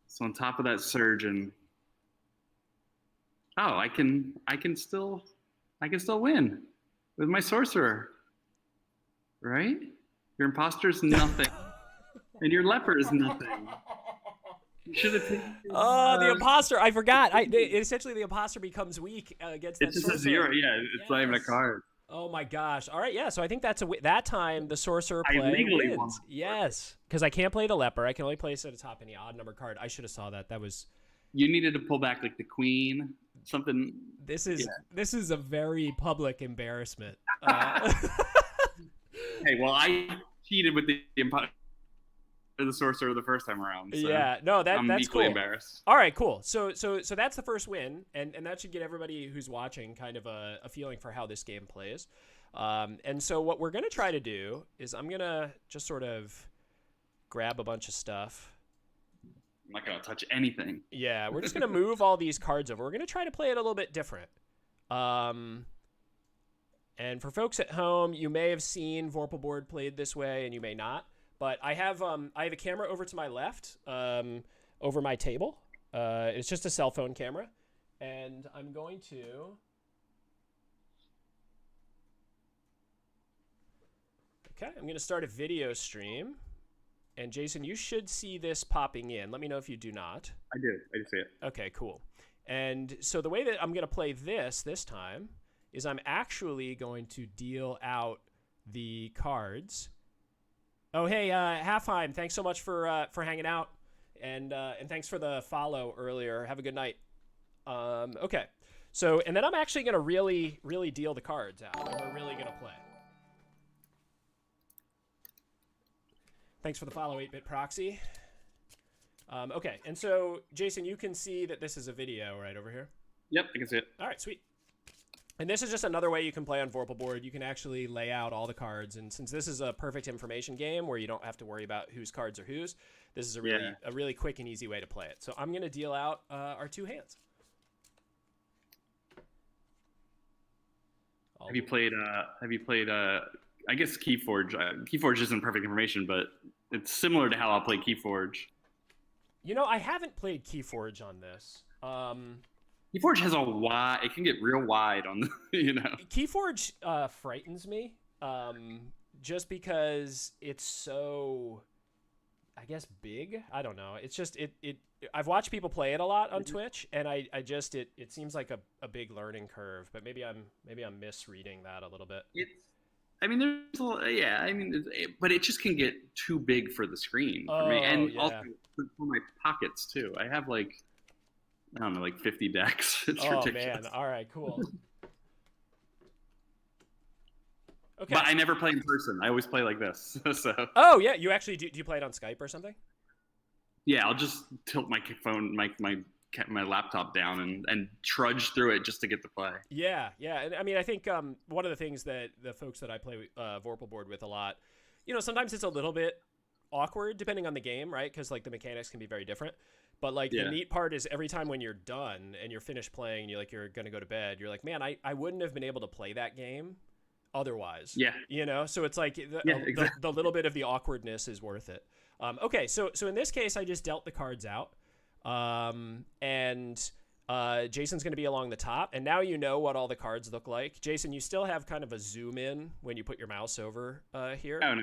So on top of that surgeon... Oh, I can still win with my sorcerer. Right? Your imposter is nothing. And your leper is nothing. You should have taken. The imposter! I forgot. Essentially, the imposter becomes weak against that. It's just sorcerer. a 0. Yeah, it's not even a card. Oh my gosh! All right, yeah. So I think that time the sorcerer play wins. Yes, because I can't play the leper. I can only place it atop any odd number card. I should have saw that. That was. You needed to pull back like the queen, something. This is a very public embarrassment. Hey, well, I cheated with the sorcerer the first time around. So yeah, no, that's equally cool. Embarrassed. All right, cool. So that's the first win, and that should get everybody who's watching kind of a feeling for how this game plays. And so what we're gonna try to do is I'm gonna just sort of grab a bunch of stuff. I'm not gonna touch anything. Yeah, we're just gonna move all these cards over. We're gonna try to play it a little bit different. And for folks at home, you may have seen Vorpal board played this way, and you may not. But I have a camera over to my left, over my table. It's just a cell phone camera, and I'm going to. Okay, I'm going to start a video stream, and Jason, you should see this popping in. Let me know if you do not. I do. I do see it. Okay, cool. And so the way that I'm going to play this time is I'm actually going to deal out the cards. Oh, hey, Halfheim, thanks so much for hanging out, and thanks for the follow earlier. Have a good night. Okay, so and then I'm actually gonna really deal the cards out, and we're really gonna play. Thanks for the follow, 8-Bit Proxy. Okay, and so Jason, you can see that this is a video right over here. Yep, I can see it. All right, sweet. And this is just another way you can play on Vorpal board. You can actually lay out all the cards, and since this is a perfect information game where you don't have to worry about whose cards are whose, this is a really quick and easy way to play it. So I'm gonna deal out our 2 hands. Have you played? I guess Keyforge. Keyforge isn't perfect information, but it's similar to how I'll play Keyforge. You know, I haven't played Keyforge on this. Keyforge has a wide. It can get real wide on the, Keyforge frightens me, just because it's so, I guess, big. I don't know. It's just it. I've watched people play it a lot on Twitch, and I just it seems like a big learning curve. But maybe I'm misreading that a little bit. But it just can get too big for the screen for me, and also for my pockets too. I have like 50 decks. It's ridiculous. Man! All right, cool. Okay. But I never play in person. I always play like this. So. Oh yeah, you actually do you play it on Skype or something? Yeah, I'll just tilt my phone, my laptop down and trudge through it just to get to play. Yeah, and I mean, I think one of the things that the folks that I play Vorpal board with a lot, sometimes it's a little bit awkward depending on the game, right? Because like the mechanics can be very different. But like the neat part is every time when you're done and you're finished playing, you're gonna go to bed, you're like, man, I wouldn't have been able to play that game otherwise. Yeah. So it's like the little bit of the awkwardness is worth it. Okay, so in this case, I just dealt the cards out. And Jason's going to be along the top, and now you know what all the cards look like. Jason, you still have kind of a zoom in when you put your mouse over here. Oh, no.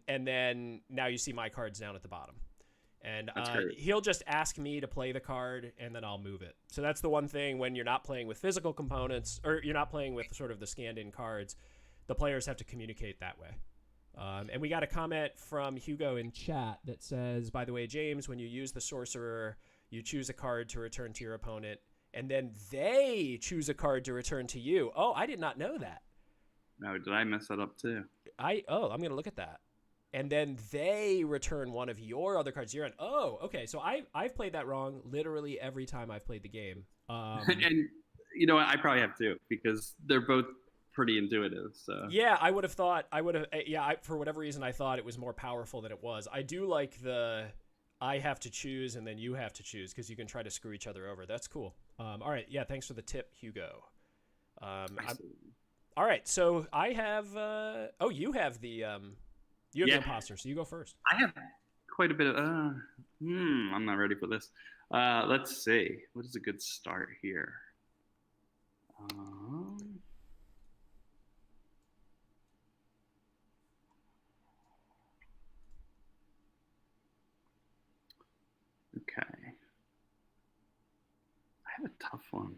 And then now you see my cards down at the bottom. And great. He'll just ask me to play the card, and then I'll move it. So that's the one thing when you're not playing with physical components, or you're not playing with sort of the scanned-in cards, the players have to communicate that way. And we got a comment from Hugo in chat that says, by the way, James, when you use the sorcerer, you choose a card to return to your opponent, and then they choose a card to return to you. Oh, I did not know that. No, did I mess that up too? I'm going to look at that. And then they return one of your other cards you're on. Oh, okay. So I've played that wrong literally every time I've played the game. And you know what? I probably have too, because they're both pretty intuitive. So yeah, I would have thought for whatever reason I thought it was more powerful than it was. I do like the I have to choose and then you have to choose, because you can try to screw each other over. That's cool. All right, yeah, thanks for the tip, Hugo. All right, so I have you have the the imposter, so you go first. I have quite a bit of I'm not ready for this. Let's see, what is a good start here? Okay. I have a tough one.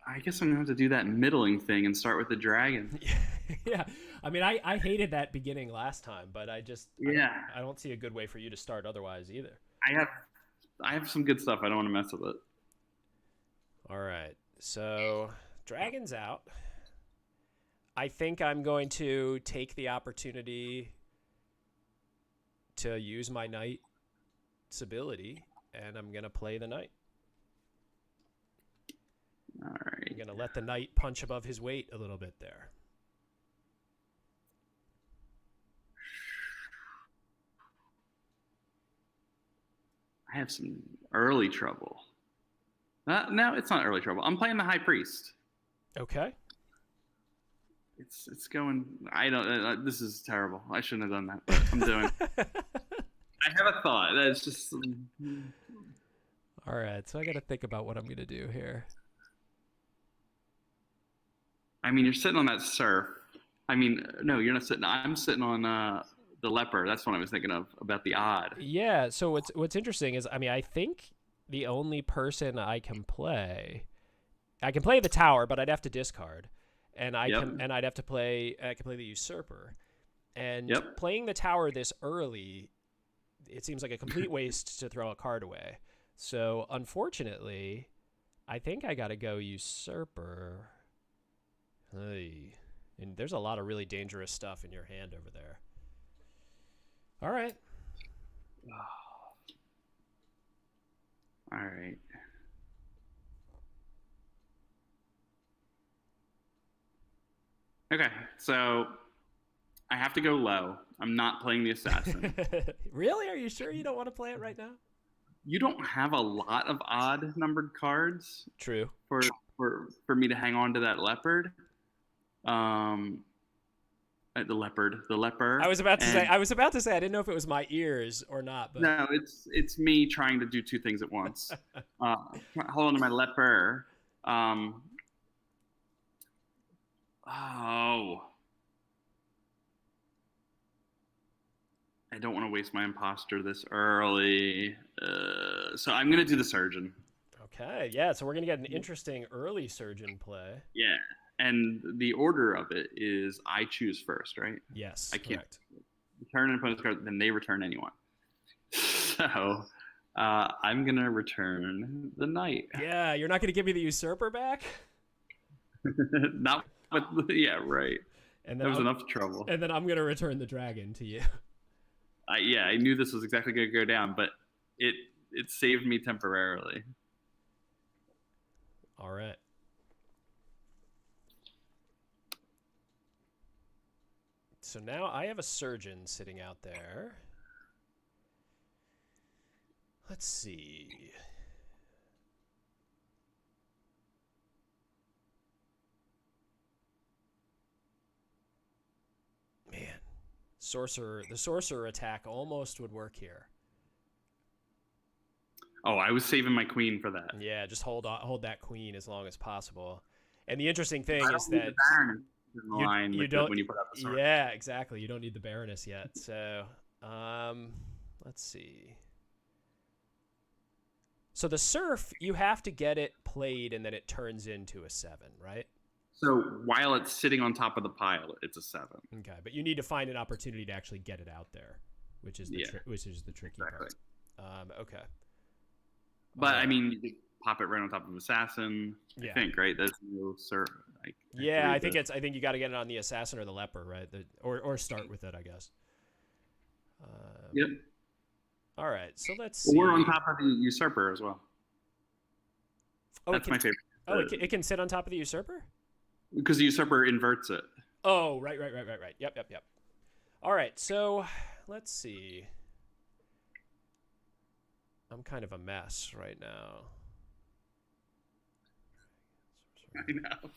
I guess I'm going to have to do that middling thing and start with the dragon. Yeah. I mean, I hated that beginning last time, but I don't see a good way for you to start otherwise either. I have some good stuff. I don't want to mess with it. All right. So, dragon's out. I think I'm going to take the opportunity to use my knight's ability, and I'm going to play the knight. All right. I'm going to let the knight punch above his weight a little bit there. I have some early trouble. No, it's not early trouble. I'm playing the High Priest. Okay. It's going. I don't. This is terrible. I shouldn't have done that, but I'm doing. I have a thought. That's just. All right, so I got to think about what I'm going to do here. I mean, you're sitting on that surf. I mean, no, you're not sitting. I'm sitting on the leper. That's what I was thinking of, about the odd. Yeah. So what's interesting is, I mean, I think the only person I can play the tower, but I'd have to discard, and I'd have to play. I can play the usurper, and playing the tower this early, it seems like a complete waste to throw a card away. So unfortunately, I think I gotta go usurper. Hey. And there's a lot of really dangerous stuff in your hand over there. All right. All right. Okay, so I have to go low. I'm not playing the assassin. Really? Are you sure you don't want to play it right now? You don't have a lot of odd numbered cards. True. For me to hang on to that leopard. The leper. I was about to say I didn't know if it was my ears or not, but no, it's me trying to do two things at once. Hold on to my leper. I don't want to waste my imposter this early, so I'm gonna do the surgeon. Okay, yeah. So we're gonna get an interesting early surgeon play. Yeah. And the order of it is I choose first, right? Yes, I can't correct. return an opponent's card, then they return anyone. So I'm going to return the knight. Yeah, you're not going to give me the usurper back? Not with, yeah, right. And that was enough trouble. And then I'm going to return the dragon to you. I knew this was exactly going to go down, but it saved me temporarily. All right. So now I have a surgeon sitting out there. Let's see. Man, the sorcerer attack almost would work here. Oh, I was saving my queen for that. Yeah, just hold that queen as long as possible. And the interesting thing is that you don't. When you put up the sword. Yeah, exactly. You don't need the Baroness yet. So, let's see. So the Serf, you have to get it played, and then it turns into a 7, right? So while it's sitting on top of the pile, it's a 7. Okay, but you need to find an opportunity to actually get it out there, which is the tricky part. Okay. But I mean, you could pop it right on top of Assassin. I think, right? There's no Serf. I think you got to get it on the Assassin or the Leper, right? Or start with it, I guess. Yep. All right, so let's see. Or on top of the Usurper as well. Oh, that's my favorite. Oh, it can sit on top of the Usurper? Because the Usurper inverts it. Oh, right. Yep. All right, so let's see. I'm kind of a mess right now. I know.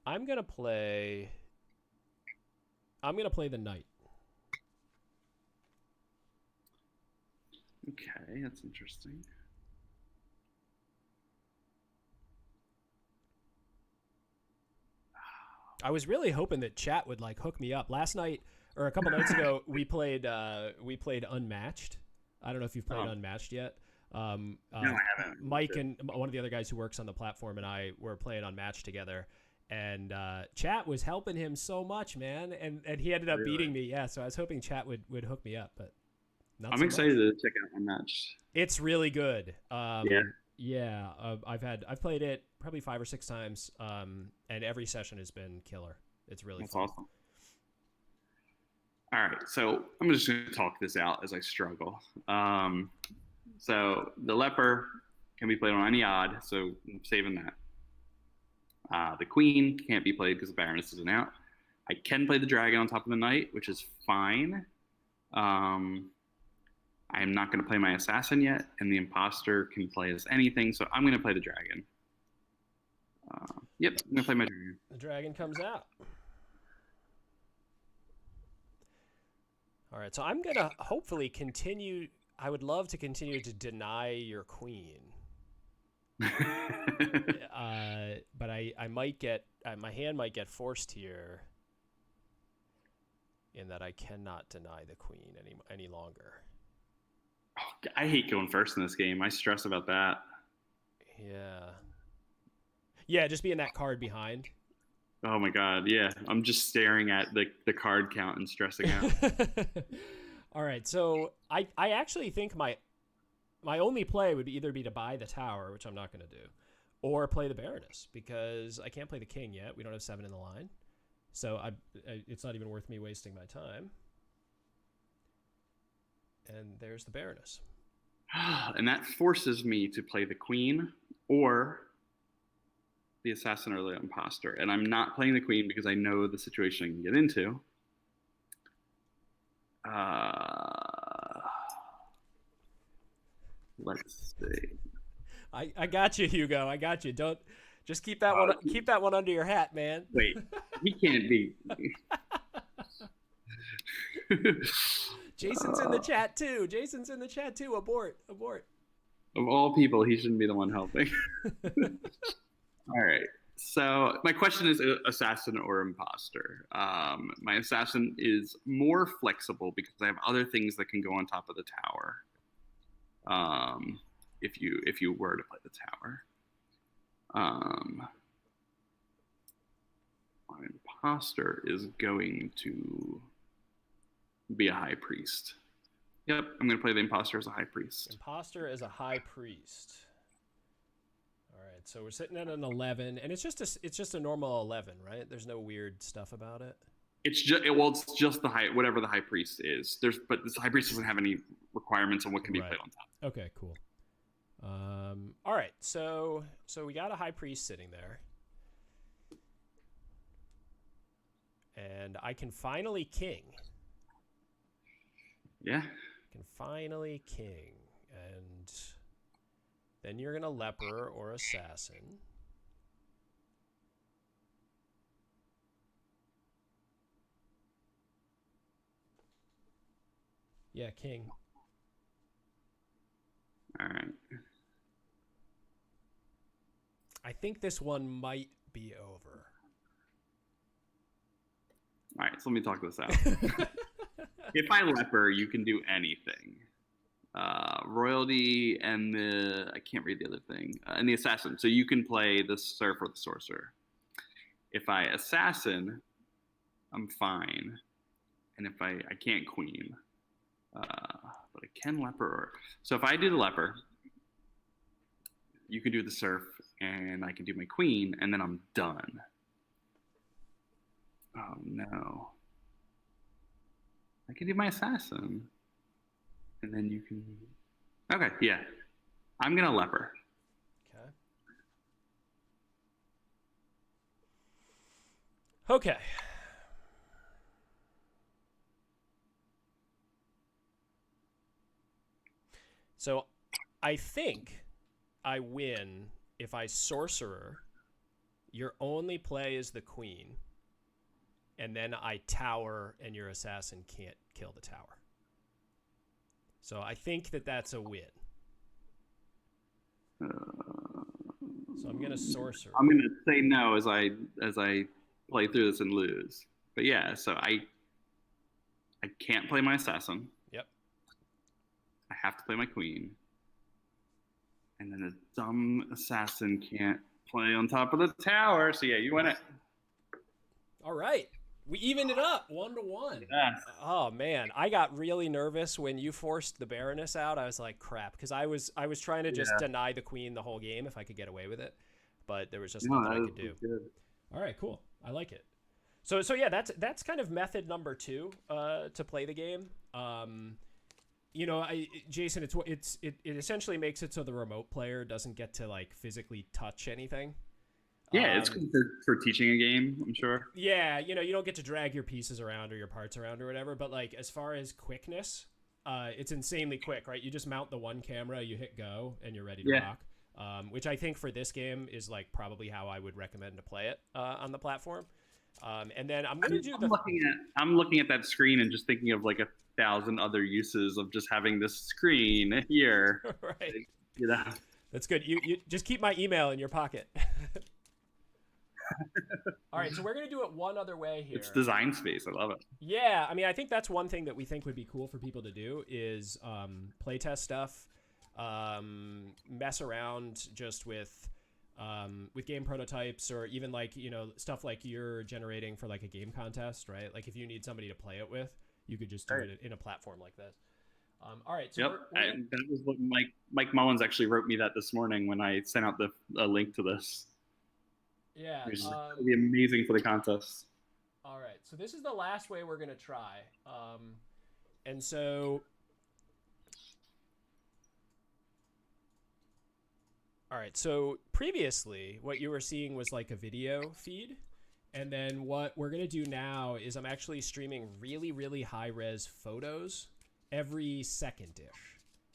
I'm gonna play the knight. Okay, that's interesting. I was really hoping that chat would hook me up. Last night or a couple nights ago, we played Unmatched. I don't know if you've played Unmatched yet. No, I haven't. Mike and one of the other guys who works on the platform and I were playing Unmatched together. And chat was helping him so much, man, and he ended up beating me. Yeah, so I was hoping chat would hook me up, but I'm excited to check out Unmatched. It's really good. Yeah. I've played it probably 5 or 6 times, and every session has been killer. It's really fun. Awesome. All right, so I'm just going to talk this out as I struggle. So the Leper can be played on any odd, so I'm saving that. The Queen can't be played because the Baroness isn't out. I can play the Dragon on top of the Knight, which is fine. I'm not going to play my Assassin yet, and the Imposter can play as anything, so I'm going to play the Dragon. Yep, I'm going to play my Dragon. The Dragon comes out. All right, so I'm going to hopefully continue. I would love to continue to deny your Queen. But I might get my hand might get forced here, in that I cannot deny the queen any longer. I hate going first in this game. I stress about that. Yeah, just being that card behind. Oh my god, yeah. I'm just staring at the card count and stressing out. All right, so I actually think my only play would either be to buy the tower, which I'm not going to do, or play the Baroness, because I can't play the king yet. We don't have 7 in the line. So it's not even worth me wasting my time. And there's the Baroness. And that forces me to play the queen or the assassin or the imposter. And I'm not playing the queen because I know the situation I can get into. Let's see. I got you, Hugo. I got you. Don't just keep that one under your hat, man. Wait, he can't be. Jason's in the chat too. Abort. Of all people, he shouldn't be the one helping. All right. So my question is assassin or imposter. My assassin is more flexible because I have other things that can go on top of the tower. If you were to play the tower. My imposter is going to be a high priest. Yep, I'm going to play the imposter as a high priest. Imposter as a high priest. All right, so we're sitting at an 11, and it's just a normal 11, right? There's no weird stuff about it. It's just the high, whatever the high priest is. But this high priest doesn't have any requirements on what can be played on top. Okay, cool. All right, so we got a high priest sitting there, and I can finally king. Yeah. Can finally king, and then you're gonna leper or assassin. Yeah, king. All right. I think this one might be over. All right, so let me talk this out. If I leper, you can do anything. Royalty and I can't read the other thing, and the assassin. So you can play the serf or the sorcerer. If I assassin, I'm fine. And if I can't queen, but I can leper. So if I do the leper, you can do the serf, and I can do my queen, and then I'm done. Oh no. I can do my assassin. And then you can... Okay, yeah. I'm going to leper. Okay. So I think I win if I sorcerer. Your only play is the queen. And then I tower, and your assassin can't kill the tower. So I think that's a win. So I'm gonna sorcerer. I'm gonna say no as I play through this and lose. But yeah, so I can't play my assassin. Yep. I have to play my queen. And then a dumb assassin can't play on top of the tower. So yeah, you win it. All right. We evened it up 1-1. Yes. Oh man, I got really nervous when you forced the Baroness out. I was like, crap, because I was trying to just deny the queen the whole game if I could get away with it, but there was just nothing I could do. Good. All right, cool. I like it. So yeah, that's kind of method number 2 to play the game. You know, Jason, it essentially makes it so the remote player doesn't get to like physically touch anything. Yeah, it's good for teaching a game, I'm sure. Yeah, you know, you don't get to drag your pieces around or your parts around or whatever, but like as far as quickness, it's insanely quick, right? You just mount the one camera, you hit go, and you're ready to rock. Which I think for this game is like probably how I would recommend to play it on the platform. And then I'm looking at that screen and just thinking of like 1,000 other uses of just having this screen here. Right. You know. That's good. You just keep my email in your pocket. All right, so we're gonna do it one other way here. It's design space. I love it. Yeah, I mean, I think that's one thing that we think would be cool for people to do is playtest stuff, mess around just with game prototypes, or even like stuff like you're generating for like a game contest, right? Like if you need somebody to play it with, you could just do it in a platform like this. All right, so that was what Mike Mullins actually wrote me that this morning when I sent out the link to this. Yeah, it'll be amazing for the contest. All right, so this is the last way we're gonna try, and so, all right, so previously what you were seeing was like a video feed, and then what we're gonna do now is I'm actually streaming really, really high res photos every second-ish.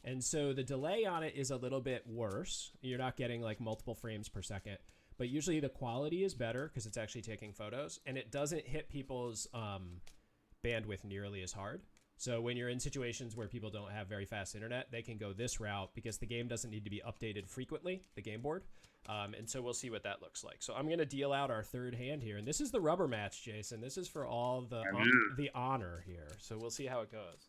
And so the delay on it is a little bit worse. You're not getting like multiple frames per second, but usually the quality is better because it's actually taking photos, and it doesn't hit people's bandwidth nearly as hard. So when you're in situations where people don't have very fast internet, they can go this route because the game doesn't need to be updated frequently, the game board. And so we'll see what that looks like. So I'm going to deal out our third hand here, and this is the rubber match, Jason. This is for all the honor here. So we'll see how it goes.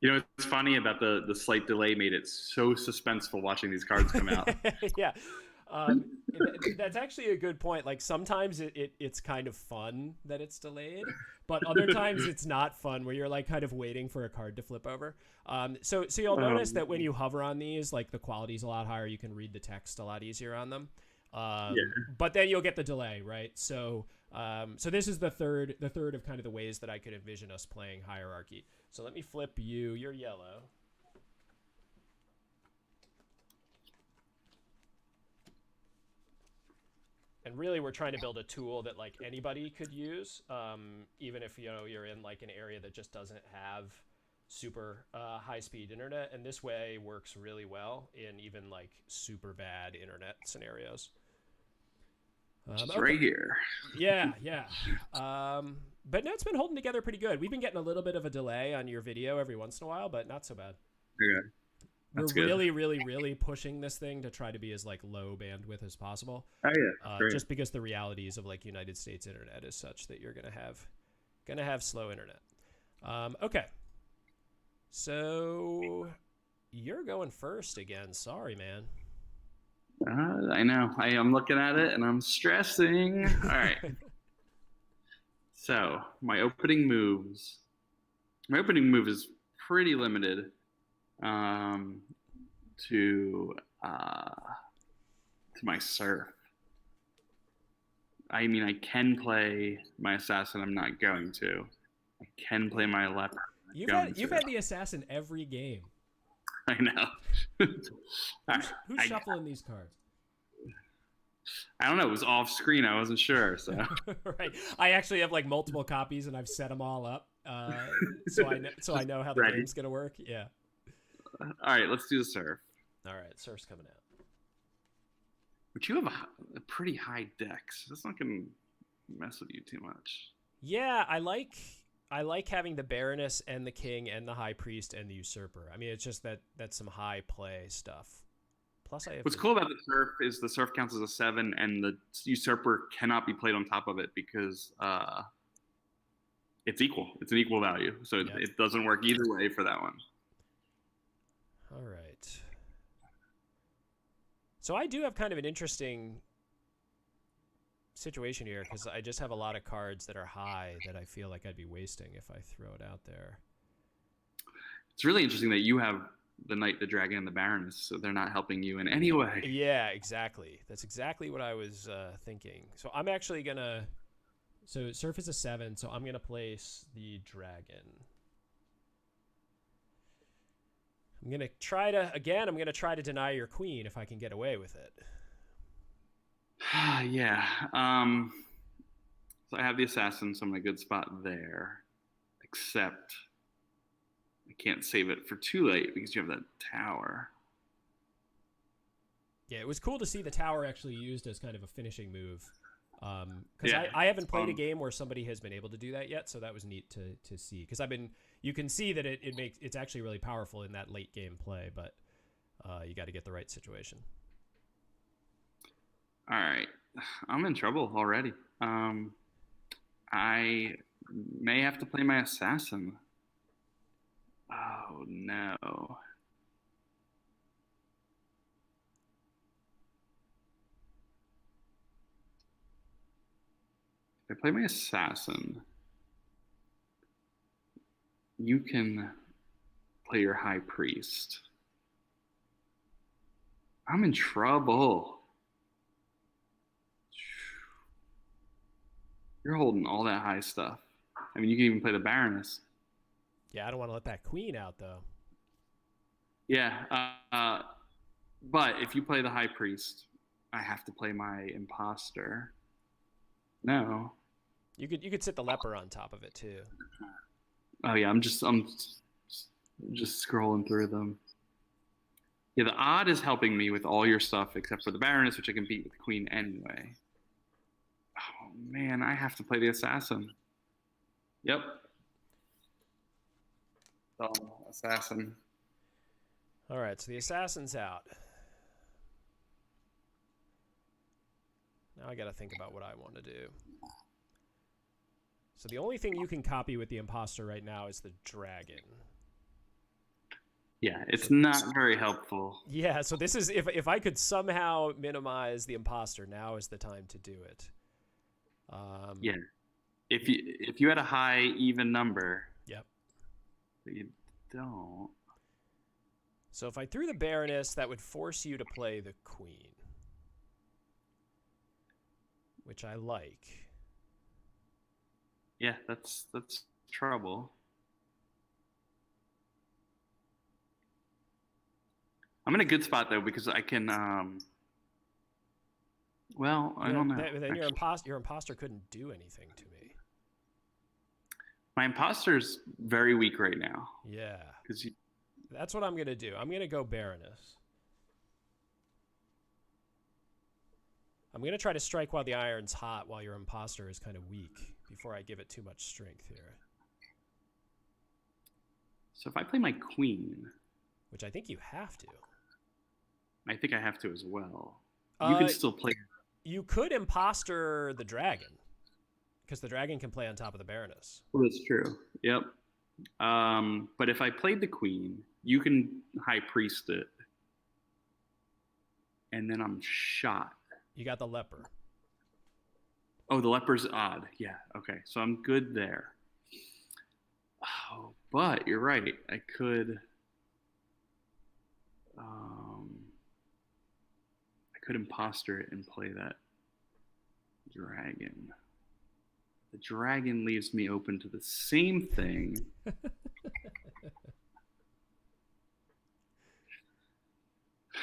It's funny about the slight delay made it so suspenseful watching these cards come out. Yeah. That's actually a good point. Like sometimes it's kind of fun that it's delayed, but other times it's not fun where you're like kind of waiting for a card to flip over. So you'll notice that when you hover on these, like the quality's a lot higher. You can read the text a lot easier on them. But then you'll get the delay, right? So this is the third of kind of the ways that I could envision us playing Hierarchy. So let me flip you. You're yellow. And really, we're trying to build a tool that like anybody could use, even if you're in like an area that just doesn't have super high-speed internet. And this way works really well in even like super bad internet scenarios. It's right here. Yeah. But no, it's been holding together pretty good. We've been getting a little bit of a delay on your video every once in a while, but not so bad. Okay. That's We're really, really, really pushing this thing to try to be as like low bandwidth as possible. Oh yeah, just because the realities of like United States internet is such that you're gonna have slow internet. Okay. So you're going first again. Sorry, man. I know. I am looking at it and I'm stressing. All right. So my opening move is pretty limited to my Surf. I mean, I can play my Assassin. I'm not going to. I can play my Leopard. You've had the Assassin every game. I know. Who's shuffling these cards? I don't know. It was off screen. I wasn't sure. So right. I actually have like multiple copies, and I've set them all up, so I know how the game's gonna work. Yeah. All right. Let's do the Surf. All right. Surf's coming out. But you have a pretty high deck, so that's not gonna mess with you too much. Yeah, I like having the Baroness and the King and the High Priest and the Usurper. I mean, it's just that's some high play stuff. Plus, What's cool about the Surf is the Surf counts as a 7, and the Usurper cannot be played on top of it because it's equal. It's an equal value, so it doesn't work either way for that one. All right. So I do have kind of an interesting situation here because I just have a lot of cards that are high that I feel like I'd be wasting if I throw it out there. It's really interesting that you have the Knight, the Dragon, and the Baroness, so they're not helping you in any way. Yeah, exactly. That's exactly what I was thinking. So I'm actually gonna. So Surf is a 7, so I'm gonna place the Dragon. I'm gonna try to deny your queen if I can get away with it. Yeah. So I have the Assassin, so I'm in a good spot there. Except I can't save it for too late because you have that tower. Yeah, it was cool to see the tower actually used as kind of a finishing move. Because Yeah, I haven't played a game where somebody has been able to do that yet, so that was neat to see. Because you can see that it's actually really powerful in that late game play, but you got to get the right situation. All right, I'm in trouble already. I may have to play my assassin. Oh no. If I play my assassin, you can play your high priest. I'm in trouble. You're holding all that high stuff. I mean, you can even play the Baroness. Yeah, I don't want to let that queen out though. Yeah, but if you play the high priest, I have to play my imposter. No. You could sit the leper on top of it too. Oh yeah, I'm just scrolling through them. Yeah, the odd is helping me with all your stuff except for the Baroness, which I can beat with the Queen anyway. Oh man, I have to play the assassin. Yep. So, assassin. All right, so the assassin's out. Now I got to think about what I want to do. So the only thing you can copy with the imposter right now is the dragon. Yeah, it's not very helpful. Yeah, so this is if I could somehow minimize the imposter, now is the time to do it. Yeah, if you had a high even number. Yep. But you don't. So if I threw the Baroness, that would force you to play the Queen, which I like. Yeah, that's trouble. I'm in a good spot though because I can. Well, I don't know. Then your imposter couldn't do anything to me. My imposter's very weak right now. Yeah. Because that's what I'm gonna do. I'm gonna go Baroness. I'm gonna try to strike while the iron's hot, while your imposter is kind of weak, before I give it too much strength here. So if I play my queen, which I think you have to. I think I have to as well. You can still play. You could imposter the dragon, because the dragon can play on top of the Baroness. Well, that's true. Yep. But if I played the queen, you can high priest it, and then I'm shot. You got the leper. Oh, the leper's odd. Yeah. Okay. So I'm good there. Oh, but you're right. I could. I could imposter it and play that dragon. The dragon leaves me open to the same thing.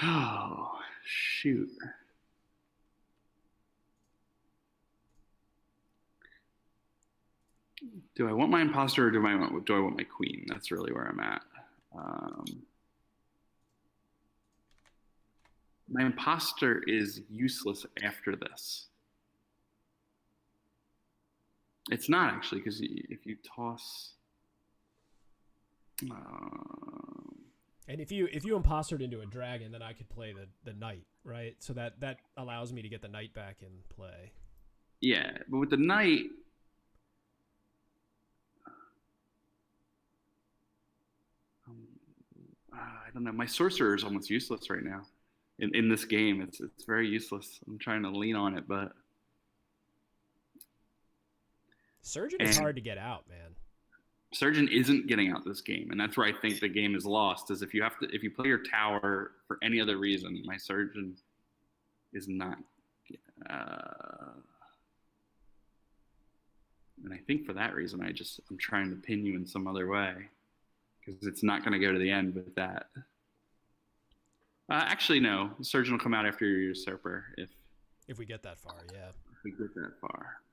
Oh, shoot. Do I want my imposter or do I want my queen? That's really where I'm at. My imposter is useless after this. It's not actually, because if you toss. And if you impostered into a dragon, then I could play the knight, right? So that allows me to get the knight back in play. Yeah, but with the knight, I don't know. My sorcerer is almost useless right now. In this game, it's very useless. I'm trying to lean on it, but Surgeon is hard to get out, man. Surgeon isn't getting out this game, and that's where I think the game is lost. Is if you play your tower for any other reason, my Surgeon is not. And I think for that reason, I'm trying to pin you in some other way, because it's not going to go to the end with that. Actually, no. The Surgeon will come out after your usurper if we get that far. Yeah. If we get that far.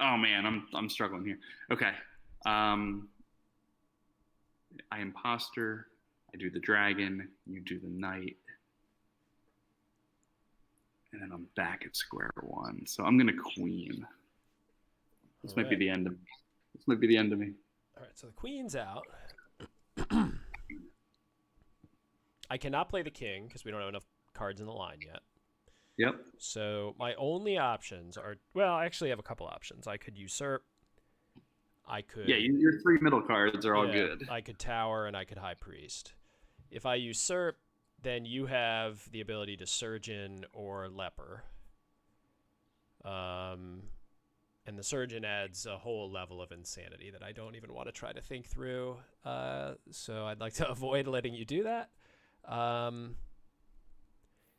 Oh man, I'm struggling here. Okay. I imposter. I do the dragon. You do the knight. and then I'm back at square one. So I'm gonna queen. This might be the end of. This might be the end of me. All right, so the queen's out. I cannot play the king because we don't have enough cards in the line yet. Yep. So my only options are, well, I actually have a couple options. I could usurp. I could. Yeah, your 3 middle cards are all good. I could tower and I could high priest. If I usurp, then you have the ability to surgeon or leper. And the surgeon adds a whole level of insanity that I don't even want to try to think through. So I'd like to avoid letting you do that.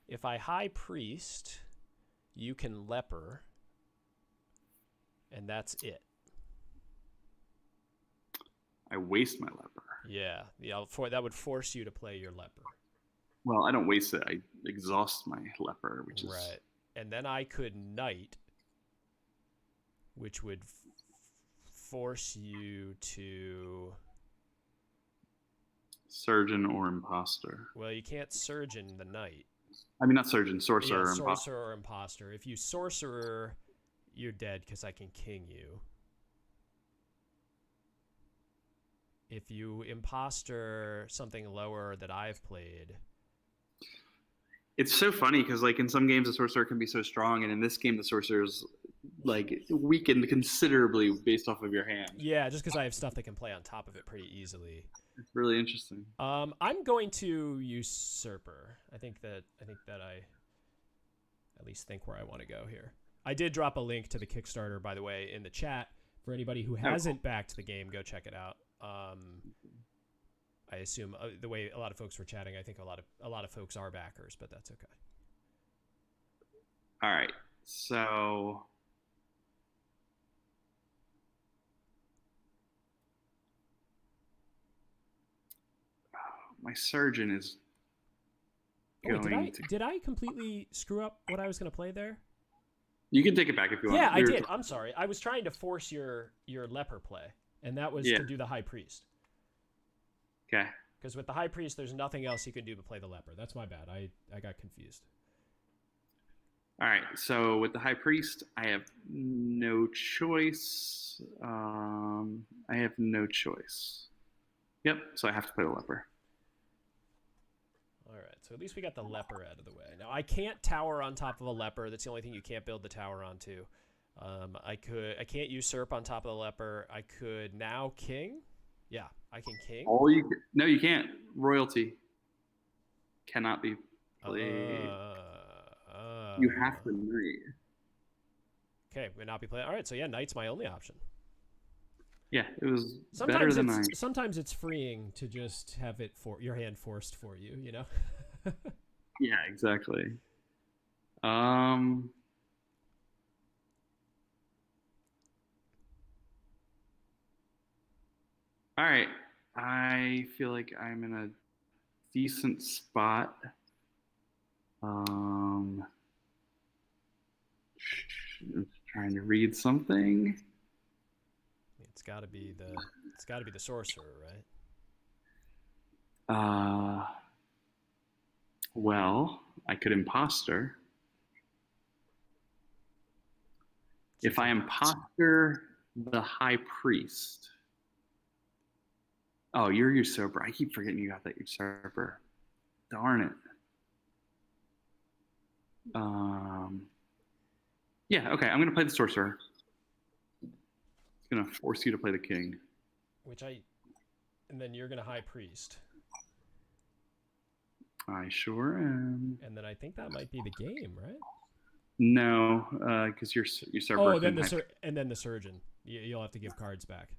If I high priest, you can leper, and that's it. I waste my leper. Yeah, that would force you to play your leper. Well, I don't waste it. I exhaust my leper, which is right. And then I could knight, which would force you to surgeon or imposter. Well, you can't surgeon the knight. I mean, not surgeon, sorcerer. Yeah, sorcerer or imposter. If you sorcerer, you're dead because I can king you. If you imposter something lower that I've played. It's so funny because, like, in some games the sorcerer can be so strong, and in this game the sorcerer's like weakened considerably based off of your hand. Yeah, just because I have stuff that can play on top of it pretty easily. It's really interesting. I'm going to usurper. I think that I at least think where I want to go here. I did drop a link to the Kickstarter, by the way, in the chat for anybody who hasn't backed the game. Go check it out. I assume the way a lot of folks were chatting, I think a lot of folks are backers, but that's okay. All right, so my surgeon is going did I completely screw up what I was going to play there? You can take it back if you want. Yeah, I did. I'm sorry. I was trying to force your leper play, and that was to do the high priest. Okay. Because with the high priest, there's nothing else you can do but play the leper. That's my bad. I got confused. All right. So with the high priest, I have no choice. I have no choice. Yep. So I have to play the leper. All right. So at least we got the leper out of the way. Now I can't tower on top of a leper. That's the only thing you can't build the tower onto. I can't usurp on top of the leper. I could now king. Yeah, I can king. No, you can't. Royalty cannot be played. You have to knight. Okay, would not be played. All right, so yeah, knight's my only option. Yeah, it was better than knight. Sometimes it's freeing to just have it for your hand forced for you, you know? Yeah, exactly. All right. I feel like I'm in a decent spot. I'm trying to read something. It's got to be the sorcerer, right? Well, I could imposter. If I imposter the high priest. Oh, you're usurper. I keep forgetting you got that usurper. Darn it. Yeah, okay. I'm going to play the sorcerer. It's going to force you to play the king. And then you're going to high priest. I sure am. And then I think that might be the game, right? No, because you're usurper. Oh, then the surgeon. You'll have to give cards back.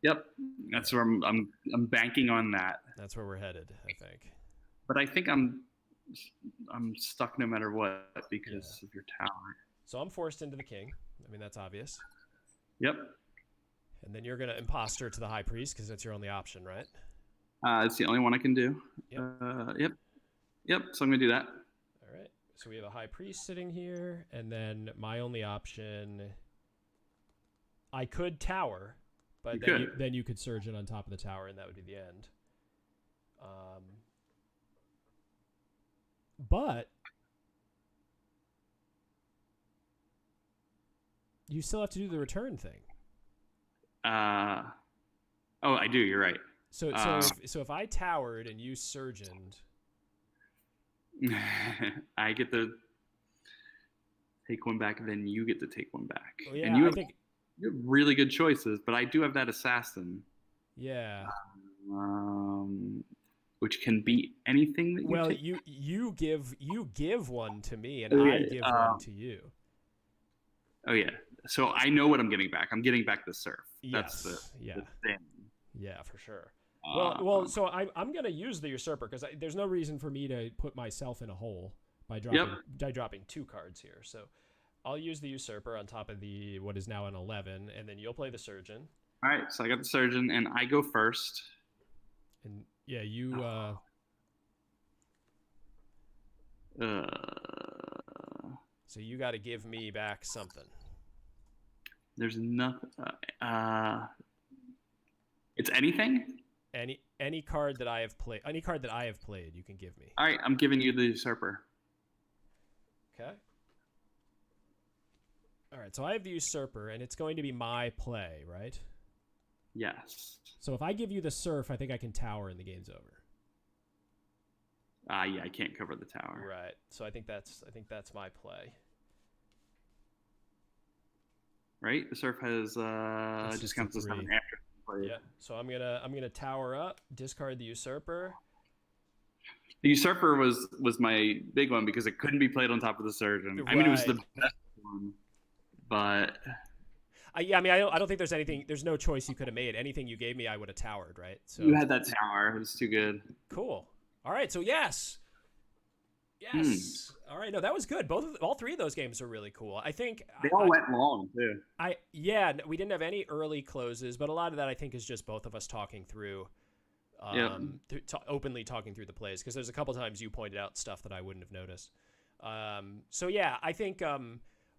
Yep, that's where I'm banking on that. That's where we're headed, I think. But I think I'm stuck no matter what because of your tower. So I'm forced into the king. I mean, that's obvious. Yep. And then you're gonna imposter to the high priest because that's your only option, right? It's the only one I can do. Yep. Yep. So I'm gonna do that. All right. So we have a high priest sitting here, and then my only option. I could tower. But then you could surgeon on top of the tower, and that would be the end. But You still have to do the return thing. Oh, I do. You're right. So if I towered and you surgeoned, I get to take one back, and then you get to take one back. oh, yeah, And you I have, think, you have really good choices, but I do have that assassin, yeah. which can beat anything that you Well, take. you give one to me, and Okay, I give one to you. Oh yeah. So I know what I'm getting back. I'm getting back the surf. That's Yes. the thing. Yeah, for sure. Well, so I'm gonna use the usurper because there's no reason for me to put myself in a hole by dropping 2 cards here. So I'll use the usurper on top of the what is now an 11, and then you'll play the surgeon. All right. So I got the surgeon, and I go first. And yeah, you. So you got to give me back something. There's nothing. It's anything. Any card that I have played. Any card that I have played, you can give me. All right. I'm giving you the usurper. Okay. All right. So I have the usurper, and it's going to be my play, right? Yes. So if I give you the surf, I think I can tower, and the game's over. Yeah, I can't cover the tower. Right. So I think that's my play. Right. The surf has discounts this time after play. Yeah. So I'm gonna tower up, discard the usurper. The usurper was my big one because it couldn't be played on top of the surgeon. Right. I mean, it was the best one, but. I don't think there's anything. There's no choice you could have made. Anything you gave me, I would have towered, right? So you had that tower. It was too good. Cool. All right. So yes. All right. No, that was good. All 3 of those games are really cool. I think they all went long too. We didn't have any early closes, but a lot of that I think is just both of us talking through, openly talking through the plays, because there's a couple times you pointed out stuff that I wouldn't have noticed. So yeah, I think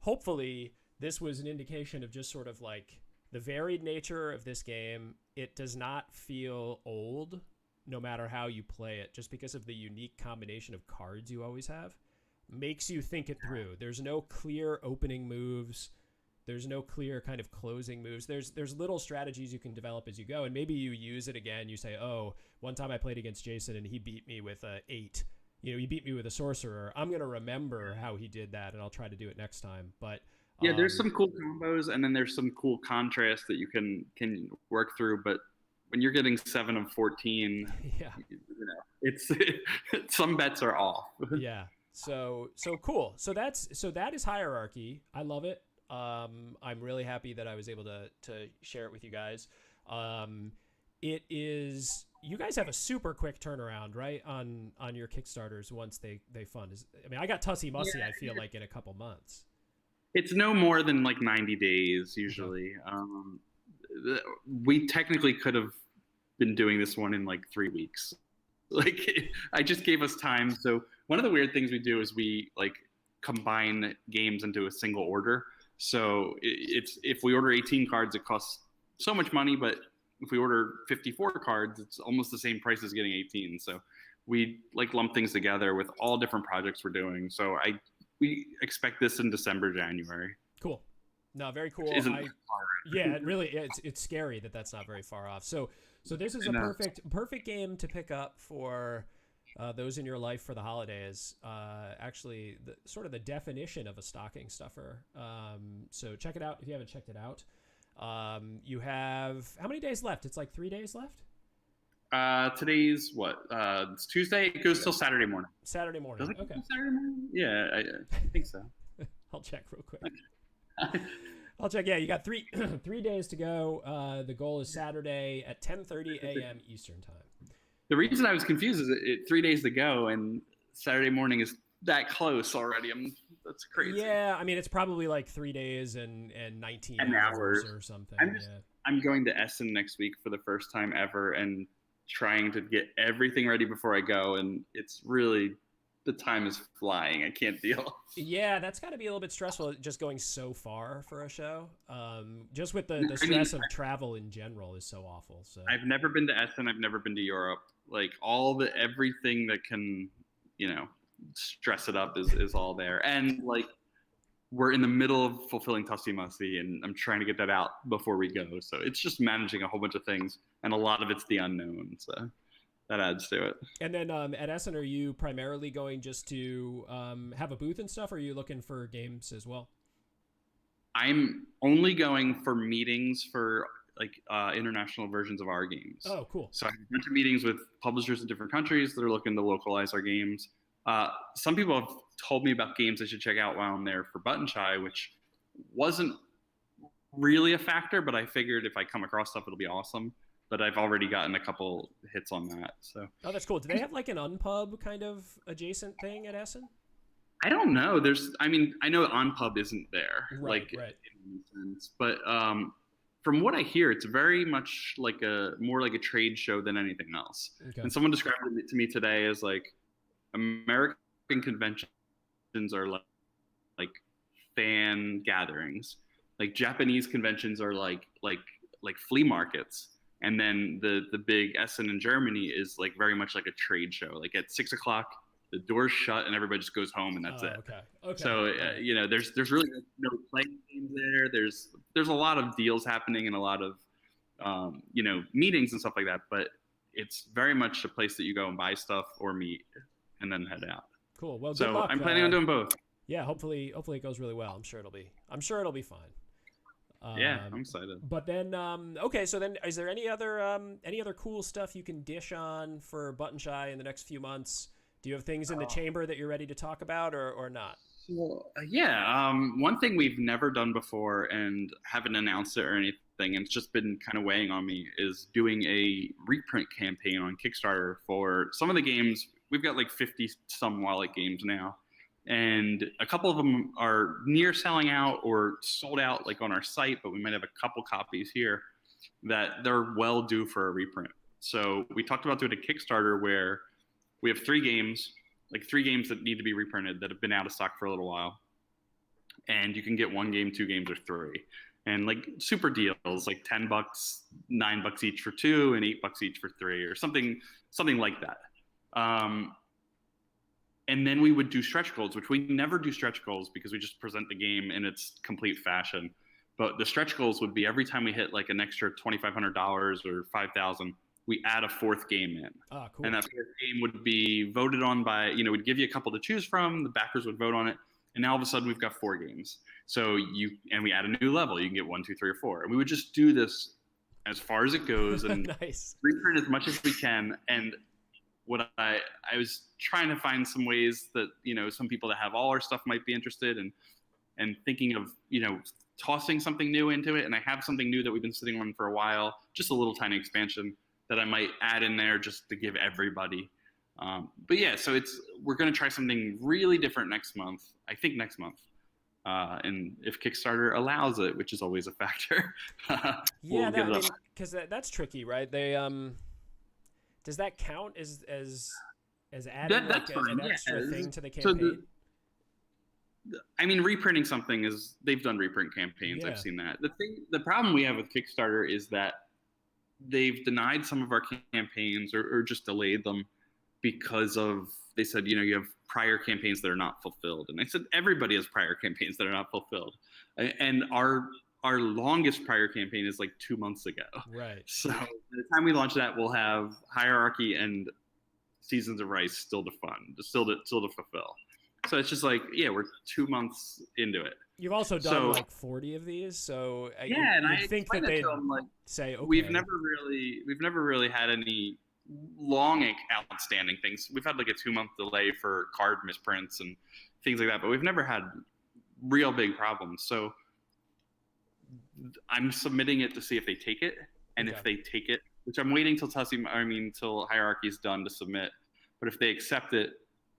hopefully this was an indication of just sort of like the varied nature of this game. It does not feel old, no matter how you play it, just because of the unique combination of cards you always have. Makes you think it through. There's no clear opening moves. There's no clear kind of closing moves. There's little strategies you can develop as you go, and maybe you use it again. You say, oh, one time I played against Jason and he beat me with a 8. He beat me with a sorcerer. I'm going to remember how he did that, and I'll try to do it next time. But yeah, there's some cool combos, and then there's some cool contrast that you can work through, but when you're getting 7 of 14, yeah, it's some bets are off. Yeah. So cool. So that is Hierarchy. I love it. I'm really happy that I was able to share it with you guys. It is, you guys have a super quick turnaround, right? On your Kickstarters once they fund. I got Tussy Mussy, I feel like, in a couple months. It's no more than like 90 days usually. Okay. We technically could have been doing this one in like 3 weeks. Like, I just gave us time. So one of the weird things we do is we like combine games into a single order. So it's, if we order 18 cards, it costs so much money, but if we order 54 cards, it's almost the same price as getting 18. So we like lump things together with all different projects we're doing. So we expect this in December, January. Cool. No, very cool. Yeah, it really, it's scary that that's not very far off. So this is a perfect game to pick up for those in your life for the holidays. Actually, sort of the definition of a stocking stuffer. So check it out if you haven't checked it out. You have, how many days left? It's like 3 days left? Today's what? It's Tuesday. It goes till Saturday morning. Saturday morning. Does it go Okay. Saturday morning? Yeah, I think so. I'll check real quick. I'll check. Yeah, you got 3 days to go. The goal is Saturday at 10:30 a.m. Eastern time. The reason I was confused is 3 days to go, and Saturday morning is that close already. That's crazy. Yeah, I mean, it's probably like 3 days and 19 hours or something. I'm going to Essen next week for the first time ever, and trying to get everything ready before I go, and it's really, the time is flying. I can't deal. Yeah, that's got to be a little bit stressful, just going so far for a show. Just with the stress of travel in general is so awful. So I've never been to Essen. I've never been to Europe. Like everything that can, stress it up is all there. And like we're in the middle of fulfilling Tussie Mussy, and I'm trying to get that out before we go. So it's just managing a whole bunch of things, and a lot of it's the unknown. So that adds to it. And then at Essen, are you primarily going just to have a booth and stuff, or are you looking for games as well? I'm only going for meetings for like international versions of our games. Oh, cool. So I have a bunch of meetings with publishers in different countries that are looking to localize our games. Some people have told me about games I should check out while I'm there for Button Shy, which wasn't really a factor, but I figured if I come across stuff, it'll be awesome. But I've already gotten a couple hits on that. So Oh, that's cool. Do they have like an Unpub kind of adjacent thing at Essen? I don't know. I mean, I know Unpub isn't there, Right, like right. in a sense, but from what I hear, it's very much like more like a trade show than anything else. Okay. And someone described it to me today as like American conventions are like fan gatherings. Like Japanese conventions are like flea markets. And then the big Essen in Germany is like very much like a trade show. Like at 6 o'clock, the doors shut and everybody just goes home and that's it. Okay. Okay. So you know, there's really no playing games there. There's a lot of deals happening and a lot of you know, meetings and stuff like that. But it's very much a place that you go and buy stuff or meet and then head out. Cool. Well, good So luck. I'm planning on doing both. Yeah, hopefully it goes really well. I'm sure it'll be fine. Yeah, I'm excited. But then, okay, so then is there any other cool stuff you can dish on for Button Shy in the next few months? Do you have things in the chamber that you're ready to talk about or not? Well, yeah. One thing we've never done before and haven't announced it or anything, and it's just been kind of weighing on me, is doing a reprint campaign on Kickstarter for some of the games. We've got like 50 some wallet games now. And a couple of them are near selling out or sold out like on our site, but we might have a couple copies here that they're well due for a reprint. So we talked about doing a Kickstarter where we have three games that need to be reprinted that have been out of stock for a little while. And you can get one game, two games, or three. And like super deals, like $10, $9 each for two, and $8 each for three, or something like that. And then we would do stretch goals, which we never do stretch goals because we just present the game in its complete fashion. But the stretch goals would be every time we hit like an extra $2,500 or $5,000, we add a fourth game in. Ah, cool. And that fourth game would be voted on by, you know, we'd give you a couple to choose from. The backers would vote on it. And now all of a sudden we've got 4 games. So we add a new level. You can get 1, 2, 3, or 4. And we would just do this as far as it goes and nice. reprint as much as we can. And what I was trying to find some ways that, you know, some people that have all our stuff might be interested and thinking of, you know, tossing something new into it. And I have something new that we've been sitting on for a while, just a little tiny expansion that I might add in there just to give everybody. But yeah, so we're going to try something really different next month. I think next month. And if Kickstarter allows it, which is always a factor. Yeah, because that's tricky, right? They does that count as adding that's like an extra thing to the campaign? I mean, reprinting something they've done reprint campaigns. Yeah. I've seen that. The problem we have with Kickstarter is that they've denied some of our campaigns or just delayed them because they said, you know, you have prior campaigns that are not fulfilled. And I said, everybody has prior campaigns that are not fulfilled. And our longest prior campaign is like 2 months ago. Right. So by the time we launch that, we'll have Hierarchy and Seasons of Rice still to fulfill. So it's just like, yeah, we're 2 months into it. You've also done like 40 of these, so yeah, and I think that they'd like, say, okay. We've never really had any long outstanding things. We've had like a 2-month delay for card misprints and things like that, but we've never had real big problems. So I'm submitting it to see if they take it, and if they take it, which I'm waiting till till Hierarchy is done to submit. But if they accept it,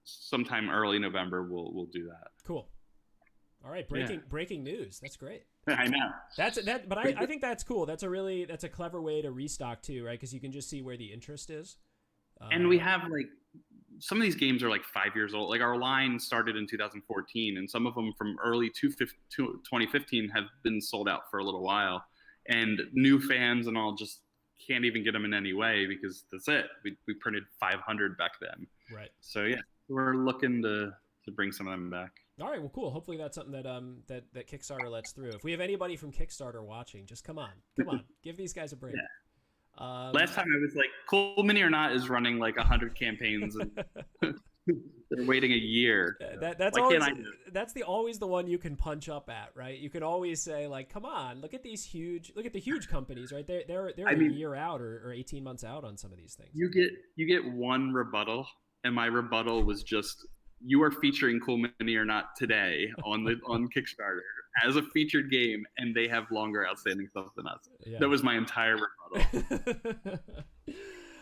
sometime early November, we'll do that. Cool. All right, breaking news. That's great. I know. But I think that's cool. That's a clever way to restock too, right? Because you can just see where the interest is. And we have like some of these games are like 5 years old. Like our line started in 2014, and some of them from early 2015 have been sold out for a little while. And new fans and all just can't even get them in any way because that's it. We printed 500 back then. Right. So yeah, we're looking to bring some of them back. All right, well, cool. Hopefully that's something that Kickstarter lets through. If we have anybody from Kickstarter watching, just come on, give these guys a break. Yeah. Um, Last time I was like, Cool Mini or Not is running like 100 campaigns, and they're waiting a year. that's Why can't always I do it? that's always the one you can punch up at, right? You can always say like, come on, look at the huge companies, right? They're I a mean, year out or 18 months out on some of these things. you get one rebuttal, and my rebuttal was just, you are featuring Cool Mini or Not today on Kickstarter as a featured game, and they have longer outstanding stuff than us. Yeah. That was my entire rebuttal.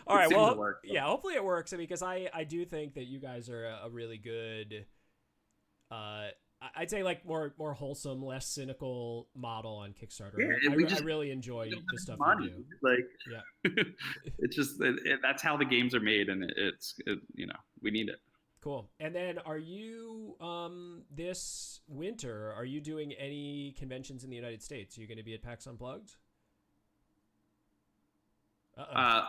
All It right. seemed to Well, work. yeah. Hopefully it works. I mean, because I do think that you guys are a really good. I'd say like more wholesome, less cynical model on Kickstarter. Yeah, I really enjoy the stuff money. you do. Like, Yeah. it's just that's how the games are made, and we need it. Cool. And then are you this winter, are you doing any conventions in the United States? Are you going to be at PAX Unplugged?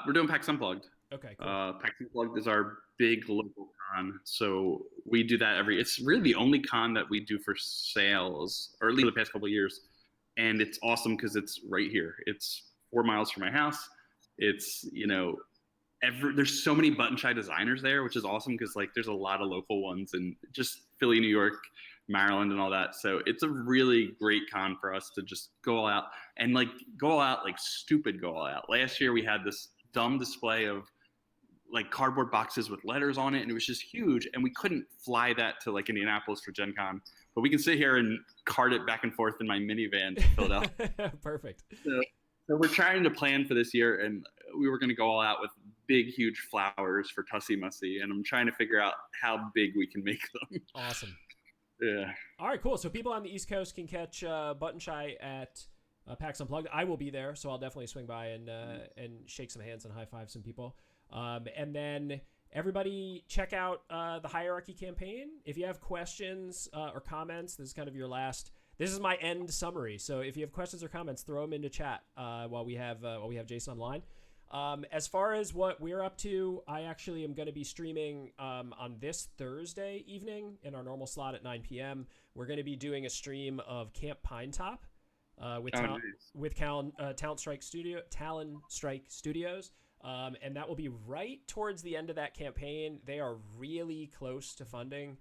We're doing PAX Unplugged. Okay, cool. PAX Unplugged is our big local con, so we do that It's really the only con that we do for sales, or at least the past couple of years, and it's awesome because it's right here. It's 4 miles from my house. It's there's so many button shy designers there, which is awesome because like there's a lot of local ones and just Philly, New York, Maryland, and all that. So it's a really great con for us to just go all out and like go all out, like stupid go all out. Last year we had this dumb display of like cardboard boxes with letters on it, and it was just huge. And we couldn't fly that to like Indianapolis for Gen Con, but we can sit here and cart it back and forth in my minivan to Philadelphia. Perfect. So we're trying to plan for this year, and we were going to go all out with big, huge flowers for Tussie Mussy, and I'm trying to figure out how big we can make them. Awesome. Yeah. All right, cool. So people on the East Coast can catch Button Shy at PAX Unplugged. I will be there, so I'll definitely swing by and shake some hands and high five some people. And then everybody check out the Hierarchy campaign. If you have questions or comments, this is kind of your last. This is my end summary. So if you have questions or comments, throw them into chat while we have Jason online. As far as what we're up to, I actually am going to be streaming on this Thursday evening in our normal slot at 9 p.m. We're going to be doing a stream of Camp Pinetop with Talon Strike Studios. And that will be right towards the end of that campaign. They are really close to funding.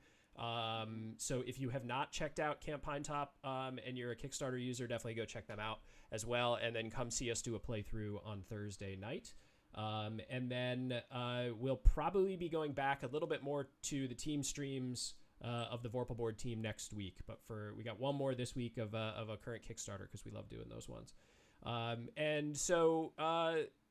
So if you have not checked out Camp Pinetop and you're a Kickstarter user, definitely go check them out as well. And then come see us do a playthrough on Thursday night. And then we'll probably be going back a little bit more to the team streams of the Vorpal board team next week. But we got one more this week of a current Kickstarter because we love doing those ones. And so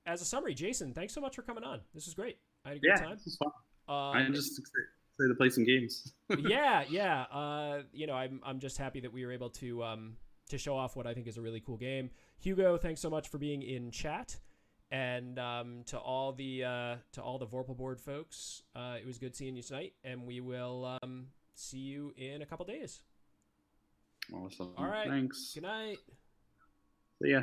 as a summary, Jason, thanks so much for coming on. This was great. I had a great time. This was fun. I'm just excited to play some games. yeah. I'm just happy that we were able to show off what I think is a really cool game. Hugo, thanks so much for being in chat, and to all the Vorpal board folks, it was good seeing you tonight, and we will see you in a couple days. Awesome. All right. Thanks. Good night. See ya.